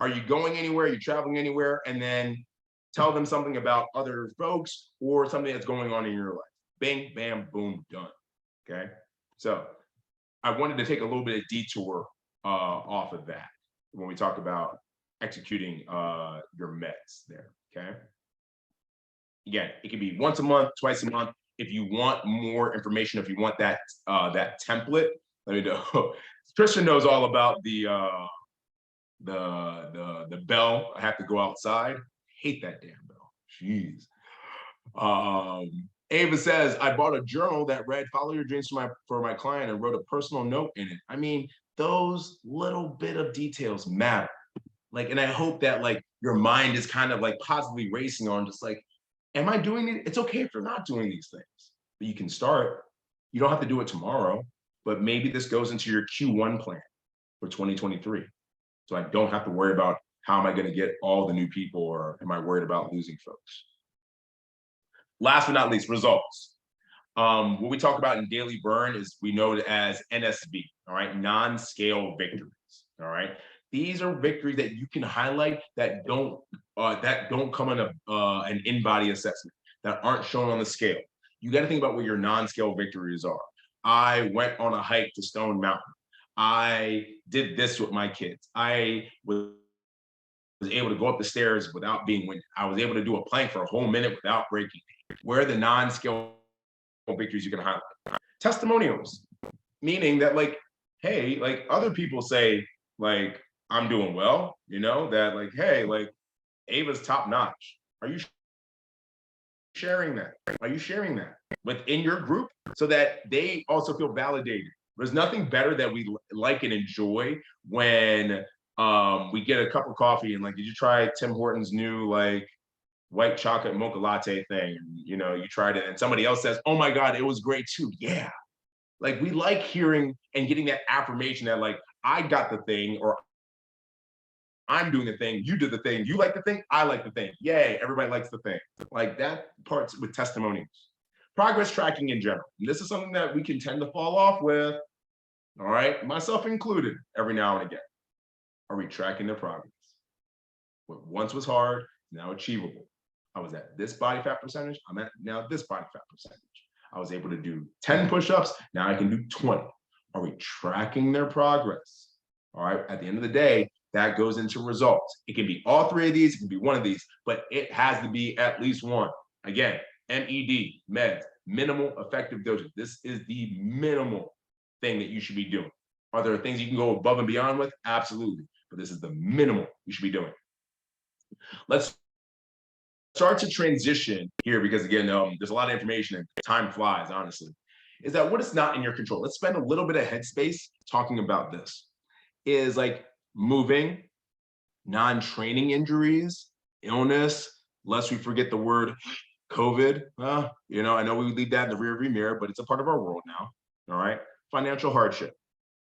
Are you going anywhere? Are you traveling anywhere? And then tell them something about other folks or something that's going on in your life. Bing, bam, boom, done. Okay. So I wanted to take a little bit of detour off of that when we talk about executing your meds there. Okay. Again, it can be once a month, twice a month. If you want more information, if you want that template, let me know. Christian knows all about the bell. I have to go outside. Hate that damn bell. Jeez. Ava says, I bought a journal that read "Follow your dreams" for my client and wrote a personal note in it. I mean, those little bit of details matter. Like, and I hope that like your mind is kind of like positively racing on just like, am I doing it? It's okay if you're not doing these things, but you can start. You don't have to do it tomorrow, but maybe this goes into your Q1 plan for 2023. So I don't have to worry about how am I going to get all the new people, or am I worried about losing folks? Last but not least, results. What we talk about in Daily Burn is we know it as NSV, all right, non-scale victories, all right. These are victories that you can highlight that don't come in an in-body assessment, that aren't shown on the scale. You got to think about what your non-scale victories are. I went on a hike to Stone Mountain. I did this with my kids. I was able to go up the stairs without being winded. I was able to do a plank for a whole minute without breaking. Where are the non-scale victories you can highlight? Testimonials, meaning that like, hey, like other people say like, I'm doing well, that like, hey, like Ava's top notch. Are you sharing that? Are you sharing that within your group so that they also feel validated? There's nothing better that we like and enjoy when we get a cup of coffee and like, did you try Tim Hortons new like white chocolate mocha latte thing? You tried it and somebody else says, oh my God, it was great too. Yeah. Like we like hearing and getting that affirmation that like, I got the thing, or I'm doing the thing, you did the thing, you like the thing, I like the thing. Yay, everybody likes the thing. Like that part's with testimonials. Progress tracking in general. And this is something that we can tend to fall off with, all right, myself included, every now and again. Are we tracking the progress? What once was hard, now achievable. I was at this body fat percentage, I'm at now this body fat percentage. I was able to do 10 push-ups, now I can do 20. Are we tracking their progress? All right, at the end of the day, that goes into results. It can be all three of these, it can be one of these, but it has to be at least one. Again, MED, meds, minimal effective dosage. This is the minimal thing that you should be doing. Are there things you can go above and beyond with? Absolutely, but this is the minimal you should be doing. Let's start to transition here because again, there's a lot of information and time flies, honestly. Is that what is not in your control? Let's spend a little bit of headspace talking about this. Is like moving, non-training injuries, illness, lest we forget the word COVID. You know, I know we would leave that in the rearview mirror, but it's a part of our world now. All right. Financial hardship.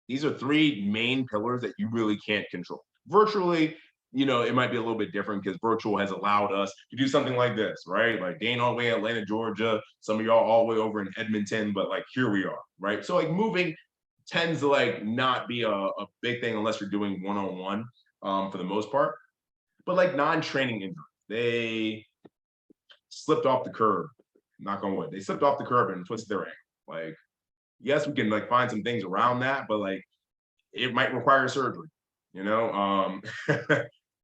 These are three main pillars that you really can't control. Virtually, you know, it might be a little bit different because virtual has allowed us to do something like this, right? Like Dane all the way in Atlanta, Georgia, some of y'all all the way over in Edmonton, but like here we are, right? So like moving tends to like not be a big thing unless you're doing one-on-one for the most part. But like non-training injuries, they slipped off the curb, knock on wood. They slipped off the curb and twisted their ankle. Like, yes, we can like find some things around that, but like it might require surgery, you know?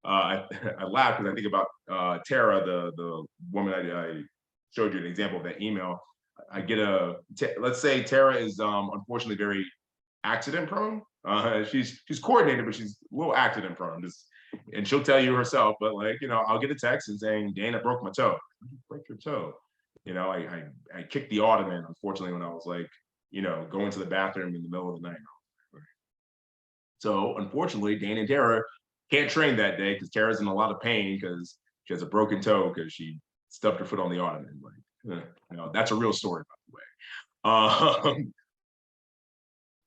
I laugh because I think about Tara, the woman I showed you an example of that email. I get let's say Tara is unfortunately very accident prone. She's coordinated, but she's a little accident prone. And she'll tell you herself, but like, you know, I'll get a text and saying, Dane, I broke my toe. Break your toe. You know, I kicked the ottoman, unfortunately, when I was like, you know, going to the bathroom in the middle of the night. So unfortunately, Dane and Tara can't train that day because Tara's in a lot of pain because she has a broken toe because she stubbed her foot on the ottoman. Like, you know, that's a real story, by the way.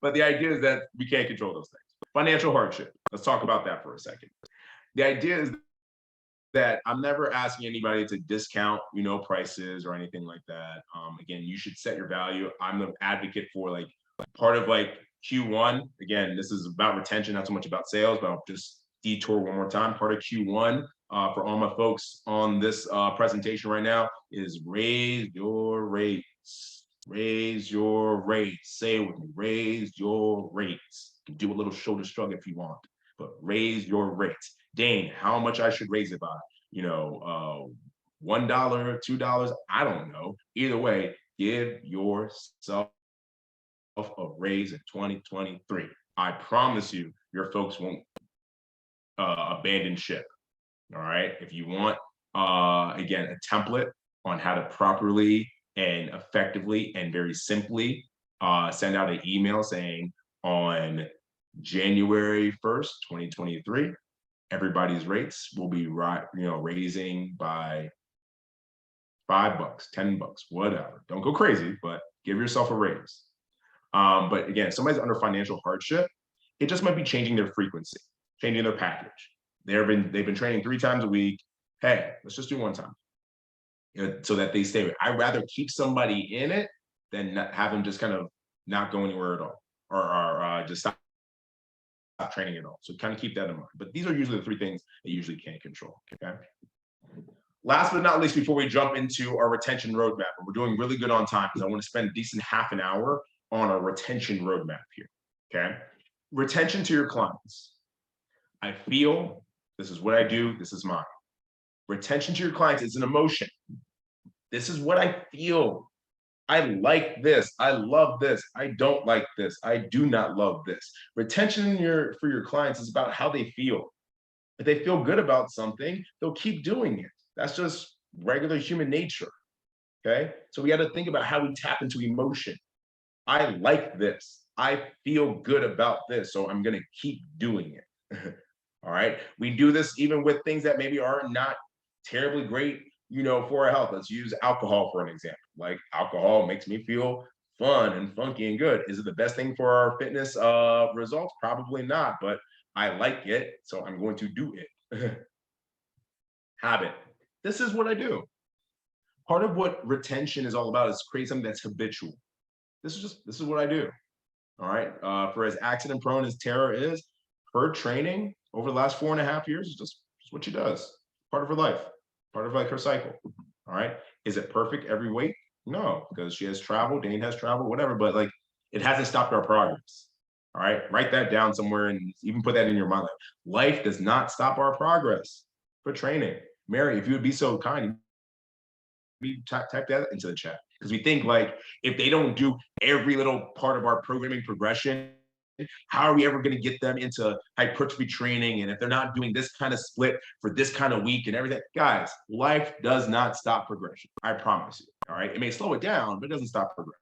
But the idea is that we can't control those things. Financial hardship. Let's talk about that for a second. The idea is that I'm never asking anybody to discount, you know, prices or anything like that. Again, you should set your value. I'm the advocate for like part of like Q1. Again, this is about retention, not so much about sales, but I'll just detour one more time. Part of Q1 for all my folks on this presentation right now is raise your rates. Raise your rates. Say it with me. Raise your rates. You can do a little shoulder shrug if you want, but raise your rates. Dane, how much I should raise it by? You know, $1, $2, I don't know. Either way, give yourself a raise in 2023. I promise you, your folks won't abandon ship. All right. If you want, again, a template on how to properly and effectively and very simply send out an email saying on January 1st, 2023, everybody's rates will be raising by $5, $10, whatever. Don't go crazy, but give yourself a raise. But again, if somebody's under financial hardship, it just might be changing their frequency, changing their package. They've been training 3 times a week. Hey, let's just do 1 time. So that they stay with. I'd rather keep somebody in it than not have them just kind of not go anywhere at all or just stop training at all. So kind of keep that in mind. But these are usually the 3 things that you usually can't control. Okay. Last but not least, before we jump into our retention roadmap, and we're doing really good on time because I want to spend a decent half an hour on our retention roadmap here. Okay. Retention to your clients. I feel this is what I do. This is mine. Retention to your clients is an emotion. This is what I feel. I like this. I love this. I don't like this. I do not love this. Retention for your clients is about how they feel. If they feel good about something, they'll keep doing it. That's just regular human nature. Okay. So we got to think about how we tap into emotion. I like this. I feel good about this. So I'm going to keep doing it. All right. We do this even with things that maybe are not terribly great, you know, for our health. Let's use alcohol for an example. Like alcohol makes me feel fun and funky and good. Is it the best thing for our fitness results? Probably not. But I like it, so I'm going to do it. Habit. This is what I do. Part of what retention is all about is create something that's habitual. This is what I do. All right. For as accident prone as Tara is, her training over the last 4.5 years is just what she does. Part of her life, part of like her cycle. All right. Is it perfect every week? No, because she has travel, Dane has travel, whatever, but like it hasn't stopped our progress. All right. Write that down somewhere and even put that in your mind. Like, life does not stop our progress for training. Mary, if you would be so kind, we type that into the chat, because we think like if they don't do every little part of our programming progression, how are we ever going to get them into hypertrophy training? And if they're not doing this kind of split for this kind of week and everything, guys, life does not stop progression. I promise you. All right. It may slow it down, but it doesn't stop progression.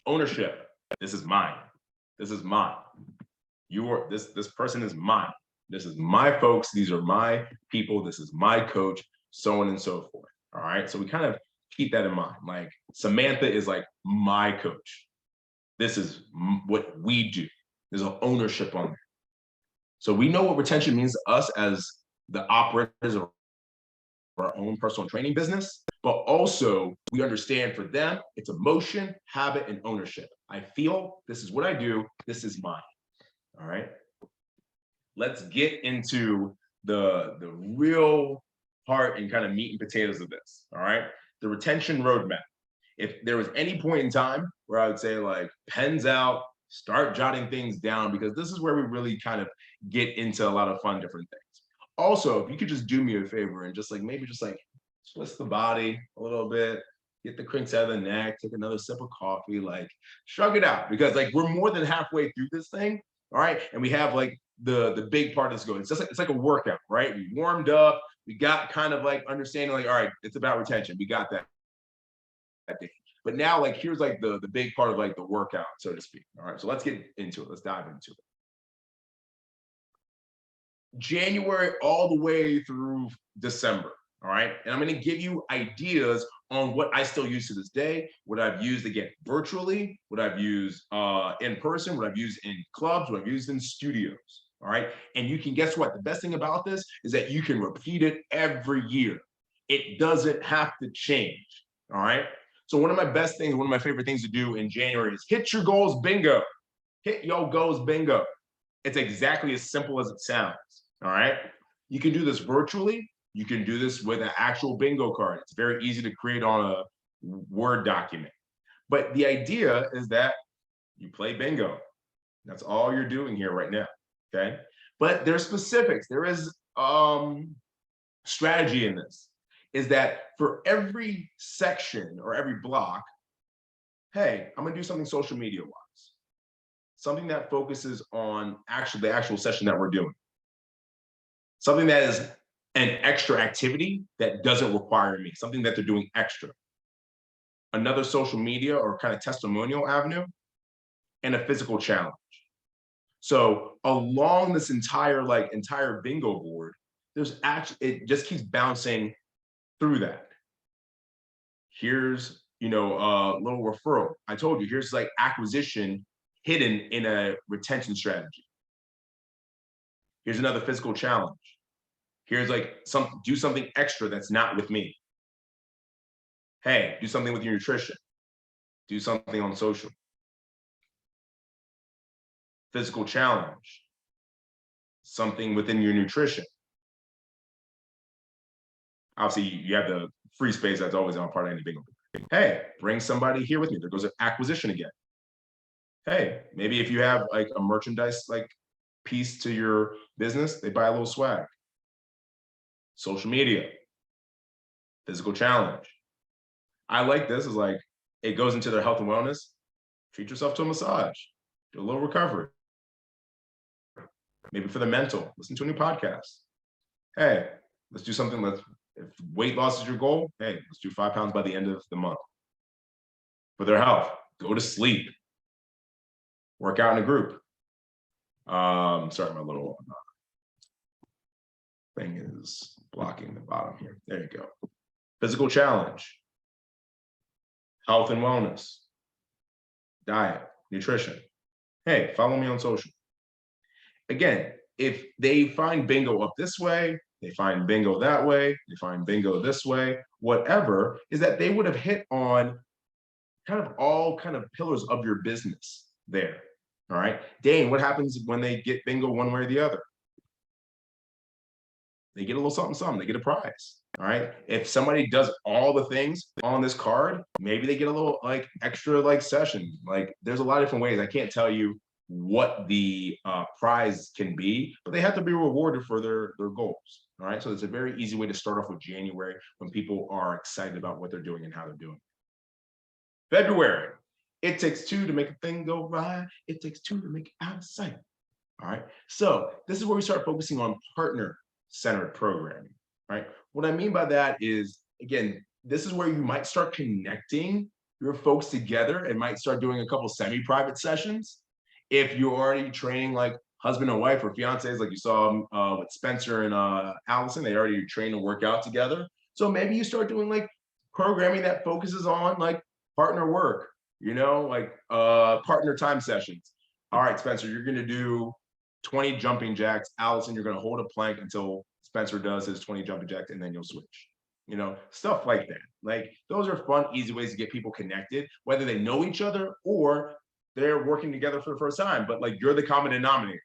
Ownership. This is mine. This is mine. This person is mine. This is my folks. These are my people. This is my coach, so on and so forth. All right. So we kind of keep that in mind. Like Samantha is like my coach. This is what we do. There's an ownership on there. So we know what retention means to us as the operators of our own personal training business, but also we understand for them, it's emotion, habit, and ownership. I feel this is what I do. This is mine. All right. Let's get into the real heart and kind of meat and potatoes of this. All right. The retention roadmap. If there was any point in time where I would say like pens out, start jotting things down, because this is where we really kind of get into a lot of fun different things. Also, if you could just do me a favor and just like maybe just like twist the body a little bit, get the crinks out of the neck, take another sip of coffee, like shrug it out, because like we're more than halfway through this thing. All right. And we have like the big part that's going. It's just like it's like a workout, right? We warmed up, we got kind of like understanding, like, all right, it's about retention. We got that. But now, like, here's like the big part of like the workout, so to speak. All right, so let's get into it. Let's dive into it. January all the way through December. All right, and I'm going to give you ideas on what I still use to this day, what I've used again virtually, what I've used in person, what I've used in clubs, what I've used in studios. All right, and you can guess what? The best thing about this is that you can repeat it every year. It doesn't have to change. All right. So one of my best things, one of my favorite things to do in January is hit your goals bingo. Hit your goals bingo. It's exactly as simple as it sounds. All right. You can do this virtually. You can do this with an actual bingo card. It's very easy to create on a Word document. But the idea is that you play bingo. That's all you're doing here right now. Okay. But there's specifics. There is strategy in this. Is that for every section or every block, hey, I'm gonna do something social media wise, something that focuses on the actual session that we're doing, something that is an extra activity that doesn't require me, something that they're doing extra, another social media or kind of testimonial avenue, and a physical challenge. So along this entire bingo board, there's actually, it just keeps bouncing through that. Here's, a little referral. I told you, here's like acquisition hidden in a retention strategy. Here's another physical challenge. Here's like do something extra that's not with me. Hey, do something with your nutrition. Do something on social. Physical challenge. Something within your nutrition. Obviously, you have the free space that's always on part of any bingo. Hey, bring somebody here with me. There goes an acquisition again. Hey, maybe if you have like a merchandise like piece to your business, they buy a little swag. Social media, physical challenge. I like this is like it goes into their health and wellness. Treat yourself to a massage, do a little recovery. Maybe for the mental, listen to a new podcast. Hey, let's do something. If weight loss is your goal, hey, let's do 5 pounds by the end of the month. For their health, go to sleep. Work out in a group. Sorry, my little thing is blocking the bottom here. There you go. Physical challenge. Health and wellness. Diet, nutrition. Hey, follow me on social. again, if they find bingo up this way, they find bingo that way, they find bingo this way, whatever, is that they would have hit on kind of all kind of pillars of your business there. All right. Dane, what happens when they get bingo one way or the other? They get a little something, something, they get a prize. All right. If somebody does all the things on this card, maybe they get a little like extra like session. Like there's a lot of different ways. I can't tell you what the prize can be, but they have to be rewarded for their goals. All right. So it's a very easy way to start off with January when people are excited about what they're doing and how they're doing. February, it takes two to make a thing go right. It takes two to make it out of sight. All right. So this is where we start focusing on partner-centered programming. Right. What I mean by that is, again, this is where you might start connecting your folks together and might start doing a couple semi-private sessions. If you're already training like husband and wife or fiancés, like you saw with Spencer and Allison, they already train and work out together. So maybe you start doing like programming that focuses on like partner work, you know, like partner time sessions. All right, Spencer, you're going to do 20 jumping jacks. Allison, you're going to hold a plank until Spencer does his 20 jumping jacks, and then you'll switch. You know, stuff like that. Like those are fun, easy ways to get people connected, whether they know each other or they're working together for the first time. But like you're the common denominator.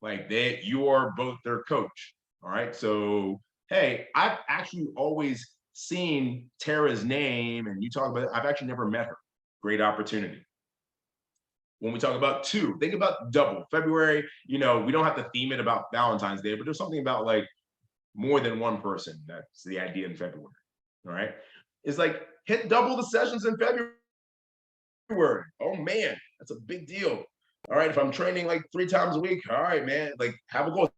Like you are both their coach. All right. So hey, I've actually always seen Tara's name, and you talk about it. I've actually never met her. Great opportunity. When we talk about two, think about double. February, you know, we don't have to theme it about Valentine's Day, but there's something about like more than one person. That's the idea in February. All right. It's like hit double the sessions in February. Oh man, that's a big deal. All right. If I'm training like 3 times a week, all right, man, like have a goal.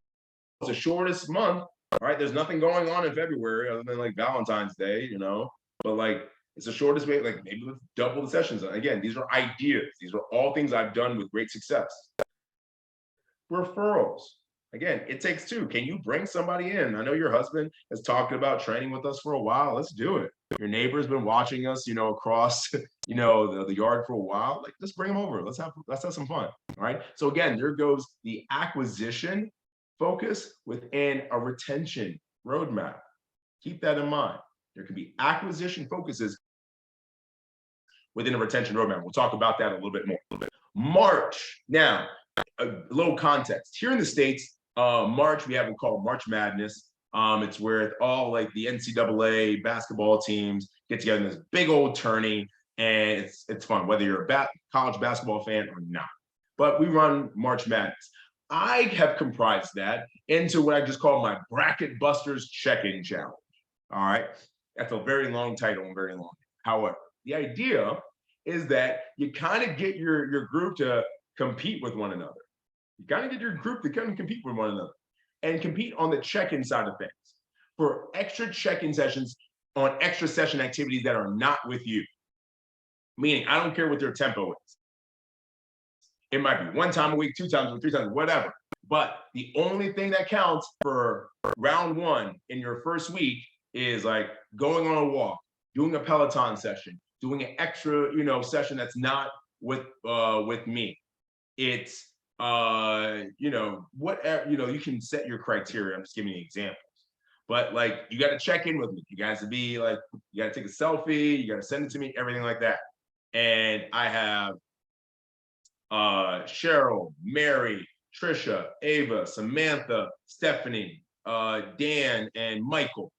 It's the shortest month. All right. There's nothing going on in February other than like Valentine's Day, you know, but like it's the shortest way, like maybe let's double the sessions. Again, these are ideas. These are all things I've done with great success. Referrals. Again, it takes two. Can you bring somebody in? I know your husband has talked about training with us for a while. Let's do it. Your neighbor's been watching us, you know, across, you know, the yard for a while. Like, just bring them over. Let's have some fun. All right. So again, there goes the acquisition focus within a retention roadmap. Keep that in mind. There can be acquisition focuses within a retention roadmap. We'll talk about that a little bit more. March. Now, a little context. Here in the States, March, we have what we call March Madness. It's where all like the NCAA basketball teams get together in this big old tourney, and it's fun, whether you're a college basketball fan or not. But we run March Madness. I have comprised that into what I just call my Bracket Busters Check-In Challenge. All right. That's a very long title and very long. However, the idea is that you kind of get your group to compete with one another. You kind of get your group to come and compete with one another and compete on the check-in side of things for extra check-in sessions on extra session activities that are not with you. Meaning, I don't care what their tempo is. It might be 1 time a week, 2 times a week, 3 times, whatever. But the only thing that counts for round 1 in your first week is like going on a walk, doing a Peloton session, doing an extra, you know, session that's not with me. It's you know, whatever, you know, you can set your criteria. I'm just giving you examples. But like you got to check in with me. You guys to be like, you got to take a selfie, you got to send it to me, everything like that. And I have Cheryl, Mary, Trisha, Ava, Samantha, Stephanie, Dan, and Michael.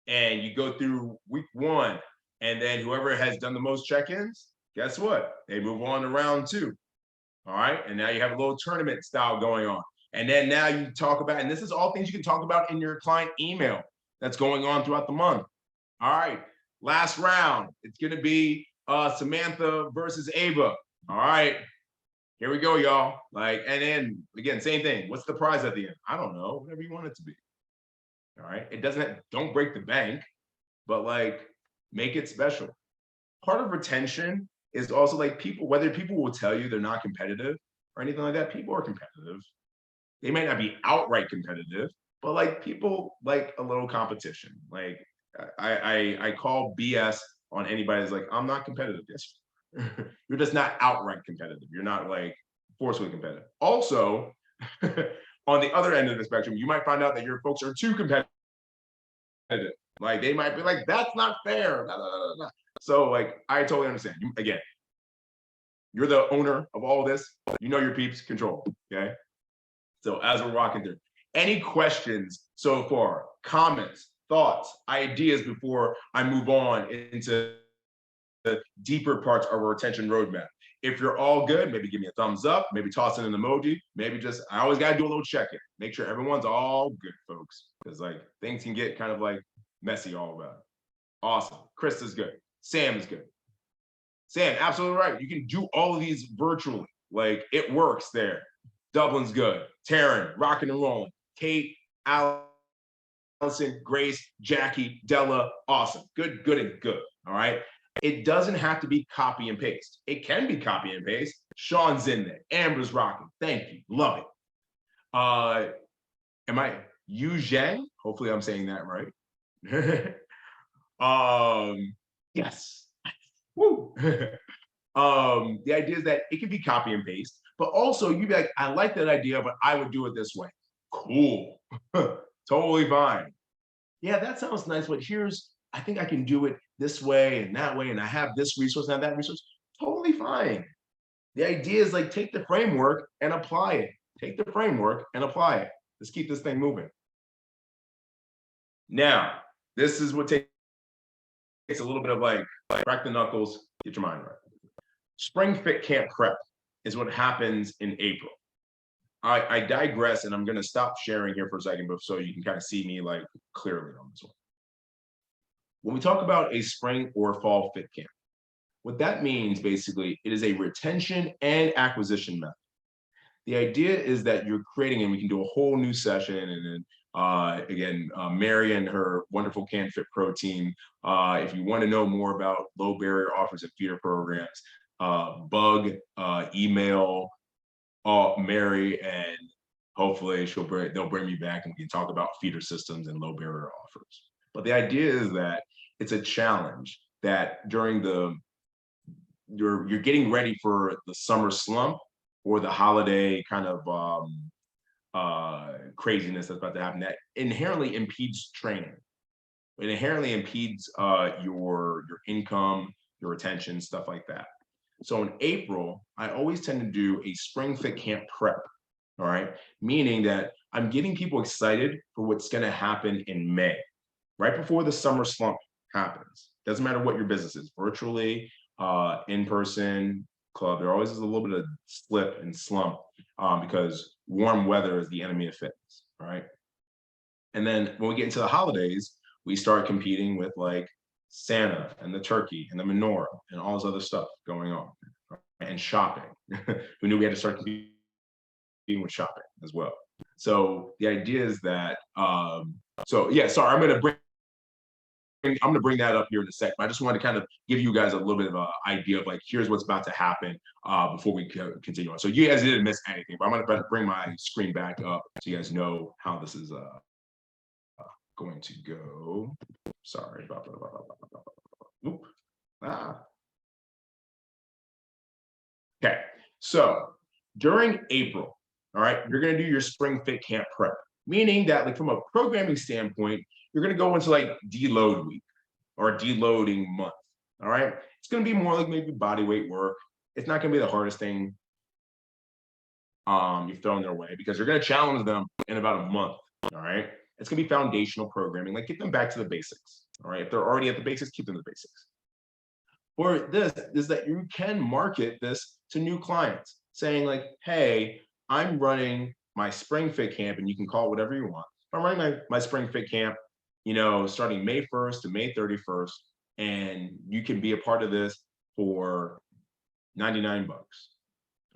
And you go through week 1, and then whoever has done the most check-ins, guess what? They move on to round 2. All right. And now you have a little tournament style going on. And then now you talk about, and this is all things you can talk about in your client email that's going on throughout the month. All right. Last round, it's going to be Samantha versus Ava. All right. Here we go, y'all. Like, and then again, same thing. What's the prize at the end? I don't know. Whatever you want it to be. All right. It doesn't, don't break the bank, but like make it special. Part of retention is also like people, whether people will tell you they're not competitive or anything like that, people are competitive. They might not be outright competitive, but like people like a little competition. Like I call BS on anybody that's like, I'm not competitive. Yes. You're just not outright competitive. You're not like forcefully competitive. Also, on the other end of the spectrum, you might find out that your folks are too competitive. Like they might be like, that's not fair. Blah, blah, blah, blah. So like, I totally understand. Again, you're the owner of all this. You know your peeps, control. Okay. So as we're walking through, any questions so far, comments, thoughts, ideas before I move on into the deeper parts of our retention roadmap? If you're all good, maybe give me a thumbs up, maybe toss in an emoji, maybe just, I always got to do a little check-in. Make sure everyone's all good, folks. Because like things can get kind of like messy all around. Awesome. Chris is good. Sam is good. Sam, absolutely right. You can do all of these virtually. Like it works there. Dublin's good. Taryn, rocking and rolling. Kate, Allison, Grace, Jackie, Della, awesome. Good, good, and good. All right. It doesn't have to be copy and paste. It can be copy and paste. Sean's in there. Amber's rocking. Thank you. Love it. Am I Yu Zhang? Hopefully I'm saying that right. Yes. Woo. The idea is that it can be copy and paste, but also you'd be like, I like that idea, but I would do it this way. Cool. Totally fine. Yeah, that sounds nice, but I think I can do it this way and that way, and I have this resource and that resource. Totally fine. The idea is like take the framework and apply it. Take the framework and apply it. Let's keep this thing moving. Now, this is what takes a little bit of like crack the knuckles, get your mind right. Spring Fit Camp prep is what happens in April. I digress, and I'm going to stop sharing here for a second, but so you can kind of see me like clearly on this one. When we talk about a spring or fall fit camp, what that means basically, it is a retention and acquisition method. The idea is that you're creating, and we can do a whole new session, and then again, Mary and her wonderful Can Fit Pro team. If you want to know more about low barrier offers and feeder programs, email Mary, and hopefully they'll bring me back and we can talk about feeder systems and low barrier offers. But the idea is that it's a challenge that during you're getting ready for the summer slump or the holiday kind of craziness that's about to happen that inherently impedes training. It inherently impedes your income, your retention, stuff like that. So in April, I always tend to do a spring fit camp prep, all right? Meaning that I'm getting people excited for what's gonna happen in May, right before the summer slump happens. Doesn't matter what your business is, virtually, in-person, club, there always is a little bit of slip and slump because warm weather is the enemy of fitness, all right? And then when we get into the holidays, we start competing with like Santa and the turkey and the menorah and all this other stuff going on, right? And shopping. We knew we had to start competing with shopping as well. So the idea is that, so yeah, sorry, I'm gonna bring that up here in a sec. I just wanted to kind of give you guys a little bit of an idea of like, here's what's about to happen before we continue on. So you guys didn't miss anything, but I'm gonna bring my screen back up so you guys know how this is going to go. Sorry. Oop. Okay, so during April, all right, you're gonna do your spring fit camp prep, meaning that like from a programming standpoint, you're gonna go into like deload week or deloading month, all right? It's gonna be more like maybe body weight work. It's not gonna be the hardest thing you've thrown their way because you're gonna challenge them in about a month, all right? It's gonna be foundational programming, like get them back to the basics, all right? If they're already at the basics, keep them to the basics. Or this is that you can market this to new clients, saying like, hey, I'm running my spring fit camp, and you can call it whatever you want. I'm running my spring fit camp, you know, starting May 1st to May 31st, and you can be a part of this for 99 bucks,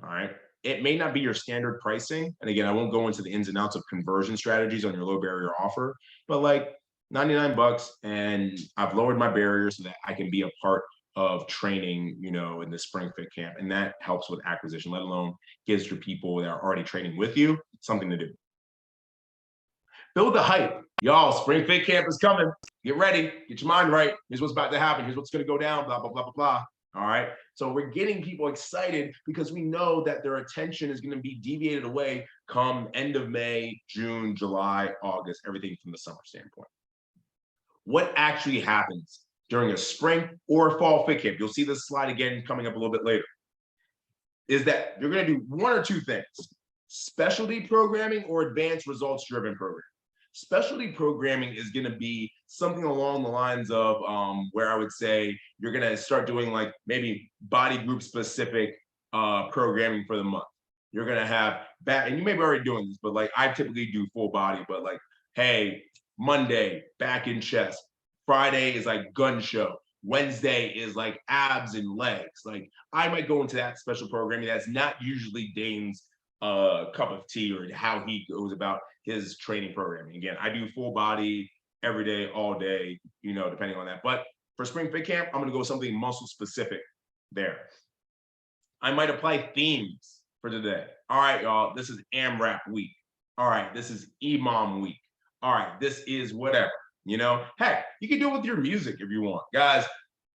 all right? It may not be your standard pricing. And again, I won't go into the ins and outs of conversion strategies on your low barrier offer, but like 99 bucks, and I've lowered my barrier so that I can be a part of training, you know, in the spring fit camp. And that helps with acquisition, let alone gives your people that are already training with you something to do. Build the hype. Y'all, spring fit camp is coming. Get ready, get your mind right. Here's what's about to happen. Here's what's gonna go down, blah, blah, blah, blah, blah. All right. So we're getting people excited because we know that their attention is going to be deviated away come end of May, June, July, August, everything from the summer standpoint. What actually happens during a spring or fall fit camp? You'll see this slide again coming up a little bit later. Is that you're going to do one or two things: specialty programming or advanced results driven programming. Specialty programming is going to be something along the lines of where I would say you're going to start doing like maybe body group specific programming for the month. You're going to have back, and you may be already doing this, but like I typically do full body, but like, hey, Monday, back and chest. Friday is like gun show. Wednesday is like abs and legs. Like I might go into that special programming that's not usually Dane's cup of tea or how he goes about his training programming. Again, I do full body every day, all day, you know, depending on that. But for spring fit camp, I'm going to go with something muscle specific there. I might apply themes for today. All right, y'all, this is AMRAP week. All right, this is EMOM week. All right, this is whatever, you know. Heck, you can do it with your music if you want. Guys,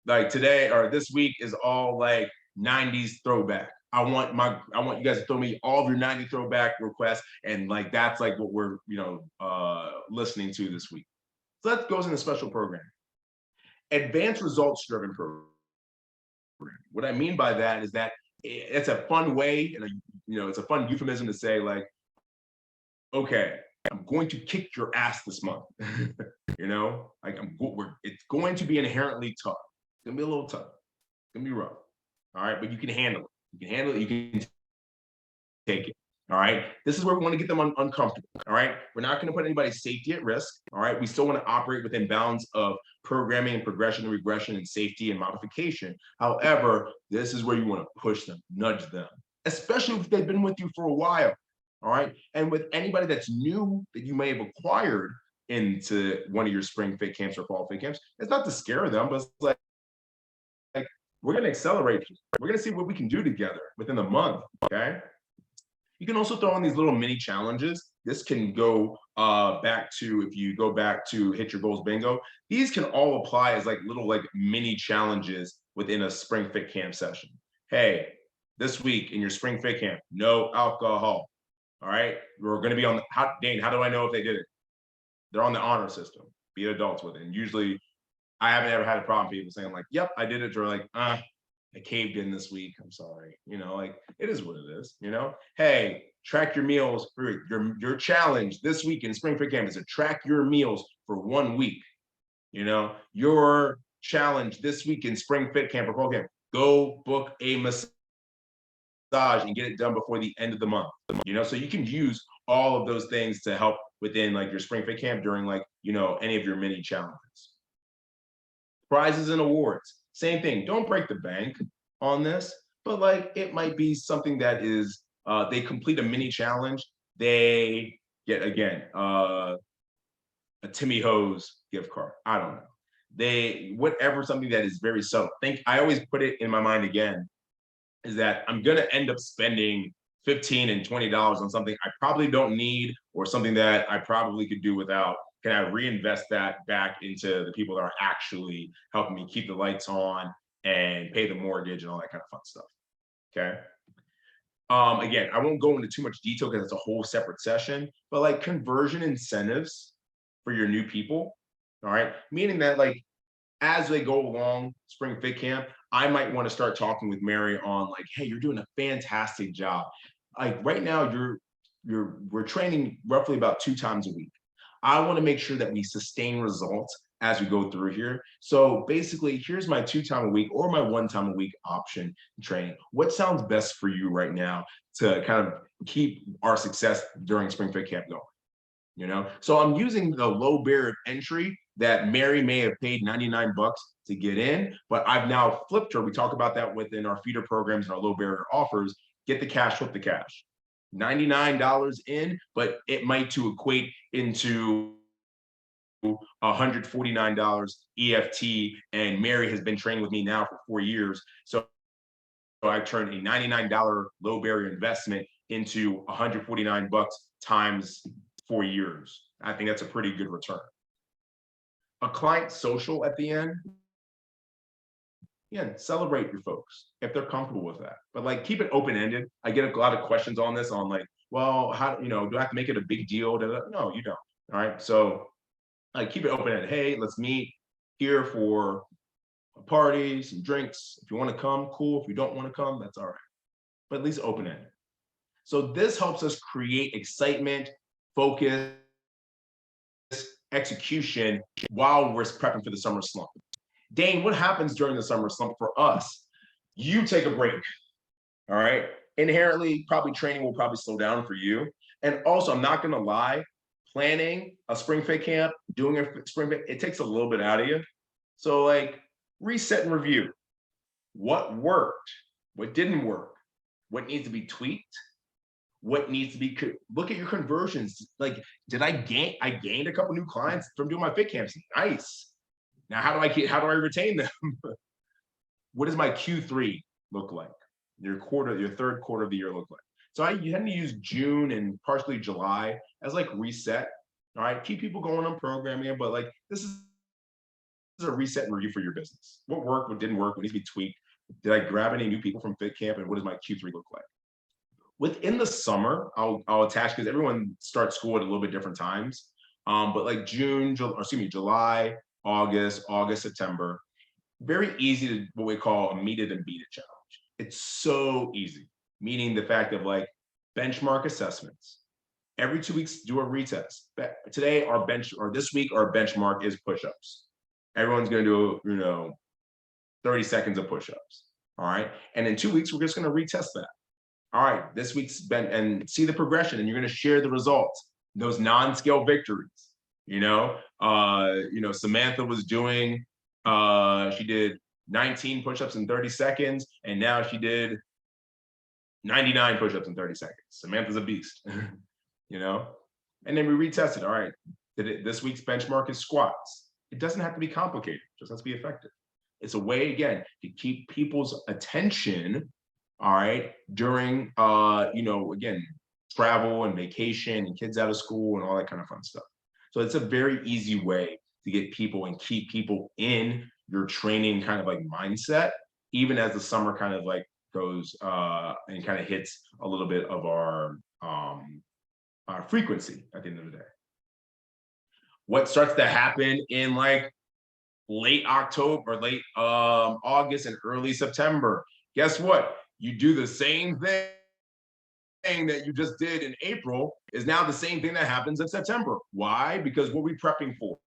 like today or this week is all like 90s throwback. I want you guys to throw me all of your 90s throwback requests, and like that's like what we're listening to this week. So that goes in the special program. Advanced results driven program. What I mean by that is that it's a fun way, and it's a fun euphemism to say like, okay, I'm going to kick your ass this month. Like it's going to be inherently tough. It's gonna be a little tough. It's gonna be rough. All right, but you can handle it. You can handle it. You can take it. All right. This is where we want to get them uncomfortable. All right. We're not going to put anybody's safety at risk. All right. We still want to operate within bounds of programming and progression and regression and safety and modification. However, this is where you want to push them, nudge them, especially if they've been with you for a while. All right. And with anybody that's new that you may have acquired into one of your spring fit camps or fall fit camps, it's not to scare them, but it's like we're going to accelerate. We're going to see what we can do together within the month. Okay. You can also throw in these little mini challenges. This can go back to, if you go back to Hit Your Goals Bingo, these can all apply as like little like mini challenges within a spring fit camp session. Hey, this week in your spring fit camp, no alcohol. All right. We're going to be on Dane, how do I know if they did it? They're on the honor system. Be adults with it. And usually I haven't ever had a problem people saying like, yep, I did it. Or like, I caved in this week. I'm sorry. Like it is what it is. Hey, track your meals for your challenge this week in spring fit camp is to track your meals for 1 week. Your challenge this week in spring fit camp or fall camp, go book a massage and get it done before the end of the month. So you can use all of those things to help within like your spring fit camp during like, any of your mini challenges. Prizes and awards. Same thing. Don't break the bank on this, but like it might be something that is they complete a mini challenge. They get again a Timmy Hose gift card. I don't know. Whatever something that is very subtle. I always put it in my mind again is that I'm gonna end up spending $15 and $20 on something I probably don't need or something that I probably could do without. Can I reinvest that back into the people that are actually helping me keep the lights on and pay the mortgage and all that kind of fun stuff? Okay. Again, I won't go into too much detail because it's a whole separate session, but like conversion incentives for your new people. All right. Meaning that like as they go along spring fit camp, I might want to start talking with Mary on like, hey, you're doing a fantastic job. Like right now, we're training roughly about 2 times a week. I want to make sure that we sustain results as we go through here. So basically, here's my 2 time a week or my 1 time a week option training. What sounds best for you right now to kind of keep our success during spring fit camp going? So I'm using the low barrier of entry that Mary may have paid $99 to get in, but I've now flipped her. We talk about that within our feeder programs and our low barrier offers. Get the cash, flip the cash. $99 in, but it might to equate into $149 EFT. And Mary has been training with me now for 4 years. So I turned a $99 low barrier investment into $149 times 4 years. I think that's a pretty good return. A client social at the end. again, celebrate your folks if they're comfortable with that. But like keep it open-ended. I get a lot of questions on this on like, well, how, do I have to make it a big deal? No, you don't. All right. So like keep it open-ended. Hey, let's meet here for a party, some drinks. If you want to come, cool. If you don't want to come, that's all right. But at least open-ended. So this helps us create excitement, focus, execution while we're prepping for the summer slump. Dane, what happens during the summer slump for us? You take a break, all right? Inherently, probably training will probably slow down for you. And also, I'm not gonna lie, planning a spring fit camp, doing a spring fit, it takes a little bit out of you. So like reset and review. What worked? What didn't work? What needs to be tweaked? What needs to be, look at your conversions. Like, did I gained a couple new clients from doing my fit camps. Nice. Now, how do I retain them? What does my Q3 look like? Your third quarter of the year look like? So you tend to use June and partially July as like reset. All right, keep people going on programming, but like this is a reset and review for your business. What worked, what didn't work, what needs to be tweaked. Did I grab any new people from fit camp, and what does my Q3 look like? Within the summer, I'll attach, because everyone starts school at a little bit different times. But like July, August, September, very easy to what we call a meet it and beat it challenge. It's so easy, meaning the fact of like benchmark assessments. Every 2 weeks, do a retest. Today, this week, our benchmark is push-ups. Everyone's going to do, 30 seconds of push-ups. All right. And in 2 weeks, we're just going to retest that. All right, this week's and see the progression, and you're going to share the results, those non-scale victories. Samantha was doing, she did 19 push-ups in 30 seconds, and now she did 99 push-ups in 30 seconds. Samantha's a beast, And then we retested. All right, this week's benchmark is squats. It doesn't have to be complicated; it just has to be effective. It's a way, again, to keep people's attention. All right, during again, travel and vacation and kids out of school and all that kind of fun stuff. So it's a very easy way to get people and keep people in your training kind of like mindset, even as the summer kind of like goes and kind of hits a little bit of our frequency at the end of the day. What starts to happen in like late October, late August and early September? Guess what? You do the same thing that you just did in April is now the same thing that happens in September. Why? Because what are we prepping for?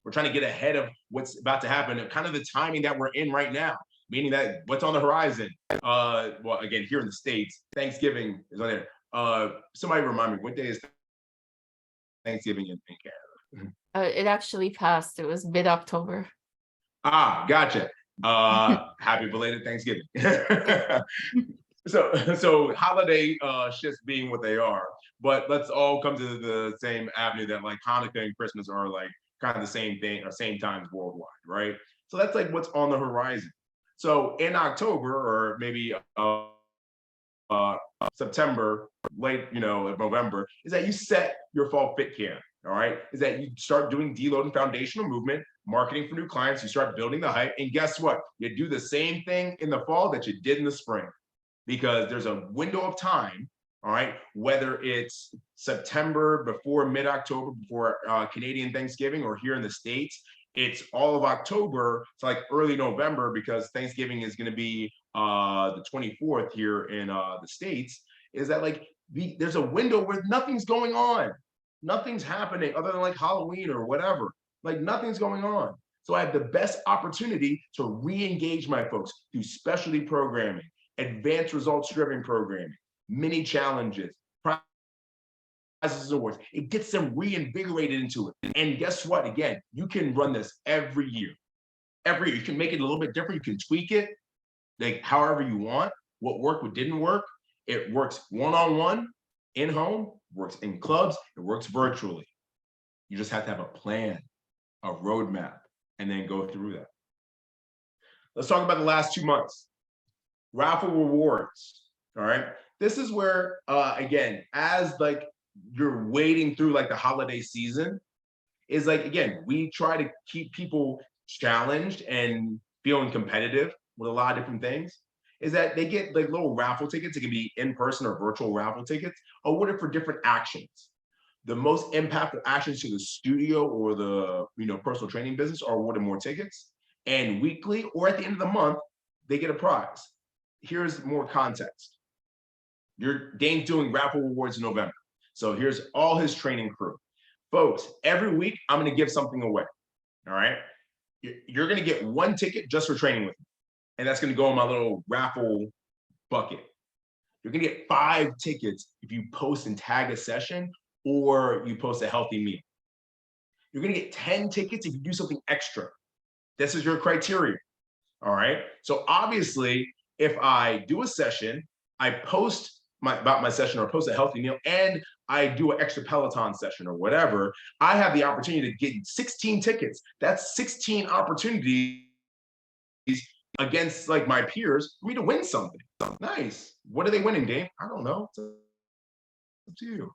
We're trying to get ahead of what's about to happen and kind of the timing that we're in right now, meaning that what's on the horizon. Well, again, here in the States, Thanksgiving is on there. Somebody remind me, what day is Thanksgiving in Canada? It actually passed. It was mid-October. Gotcha. Happy belated Thanksgiving. So holiday shifts being what they are, but let's all come to the same avenue that like Hanukkah and Christmas are like kind of the same thing or same times worldwide, right? So that's like what's on the horizon. So in October or maybe September, late November, is that you set your fall fit camp. All right, is that you start doing deload and foundational movement, marketing for new clients, you start building the hype, and guess what? You do the same thing in the fall that you did in the spring, because there's a window of time, all right, whether it's September before mid-October, before Canadian Thanksgiving, or here in the States, it's all of October to like early November, because Thanksgiving is going to be the 24th here in the States, is that like there's a window where nothing's going on. Nothing's happening other than like Halloween or whatever. Like nothing's going on. So I have the best opportunity to re-engage my folks through specialty programming, advanced results-driven programming, mini challenges, prizes, awards. It gets them reinvigorated into it. And guess what? Again, you can run this every year. Every year. You can make it a little bit different. You can tweak it like however you want. What worked, what didn't work. It works one-on-one, in-home, works in clubs, it works virtually. You just have to have a plan, a roadmap, and then go through that. Let's talk about the last 2 months. Raffle rewards, all right? This is where, again, as like you're wading through like the holiday season, is like, again, we try to keep people challenged and feeling competitive with a lot of different things is that they get like little raffle tickets. It can be in-person or virtual raffle tickets awarded for different actions. The most impactful actions to the studio or the personal training business are awarded more tickets. And weekly or at the end of the month, they get a prize. Here's more context. Dane's doing raffle rewards in November. So here's all his training crew. Folks, every week I'm going to give something away. All right. You're going to get one ticket just for training with me. And that's going to go in my little raffle bucket. You're going to get 5 tickets if you post and tag a session or you post a healthy meal. You're going to get 10 tickets if you do something extra. This is your criteria. All right. So obviously, if I do a session, I post about my session or post a healthy meal, and I do an extra Peloton session or whatever, I have the opportunity to get 16 tickets. That's 16 opportunities against like my peers for me to win something. Nice. What are they winning, Dane? I don't know. It's up to you.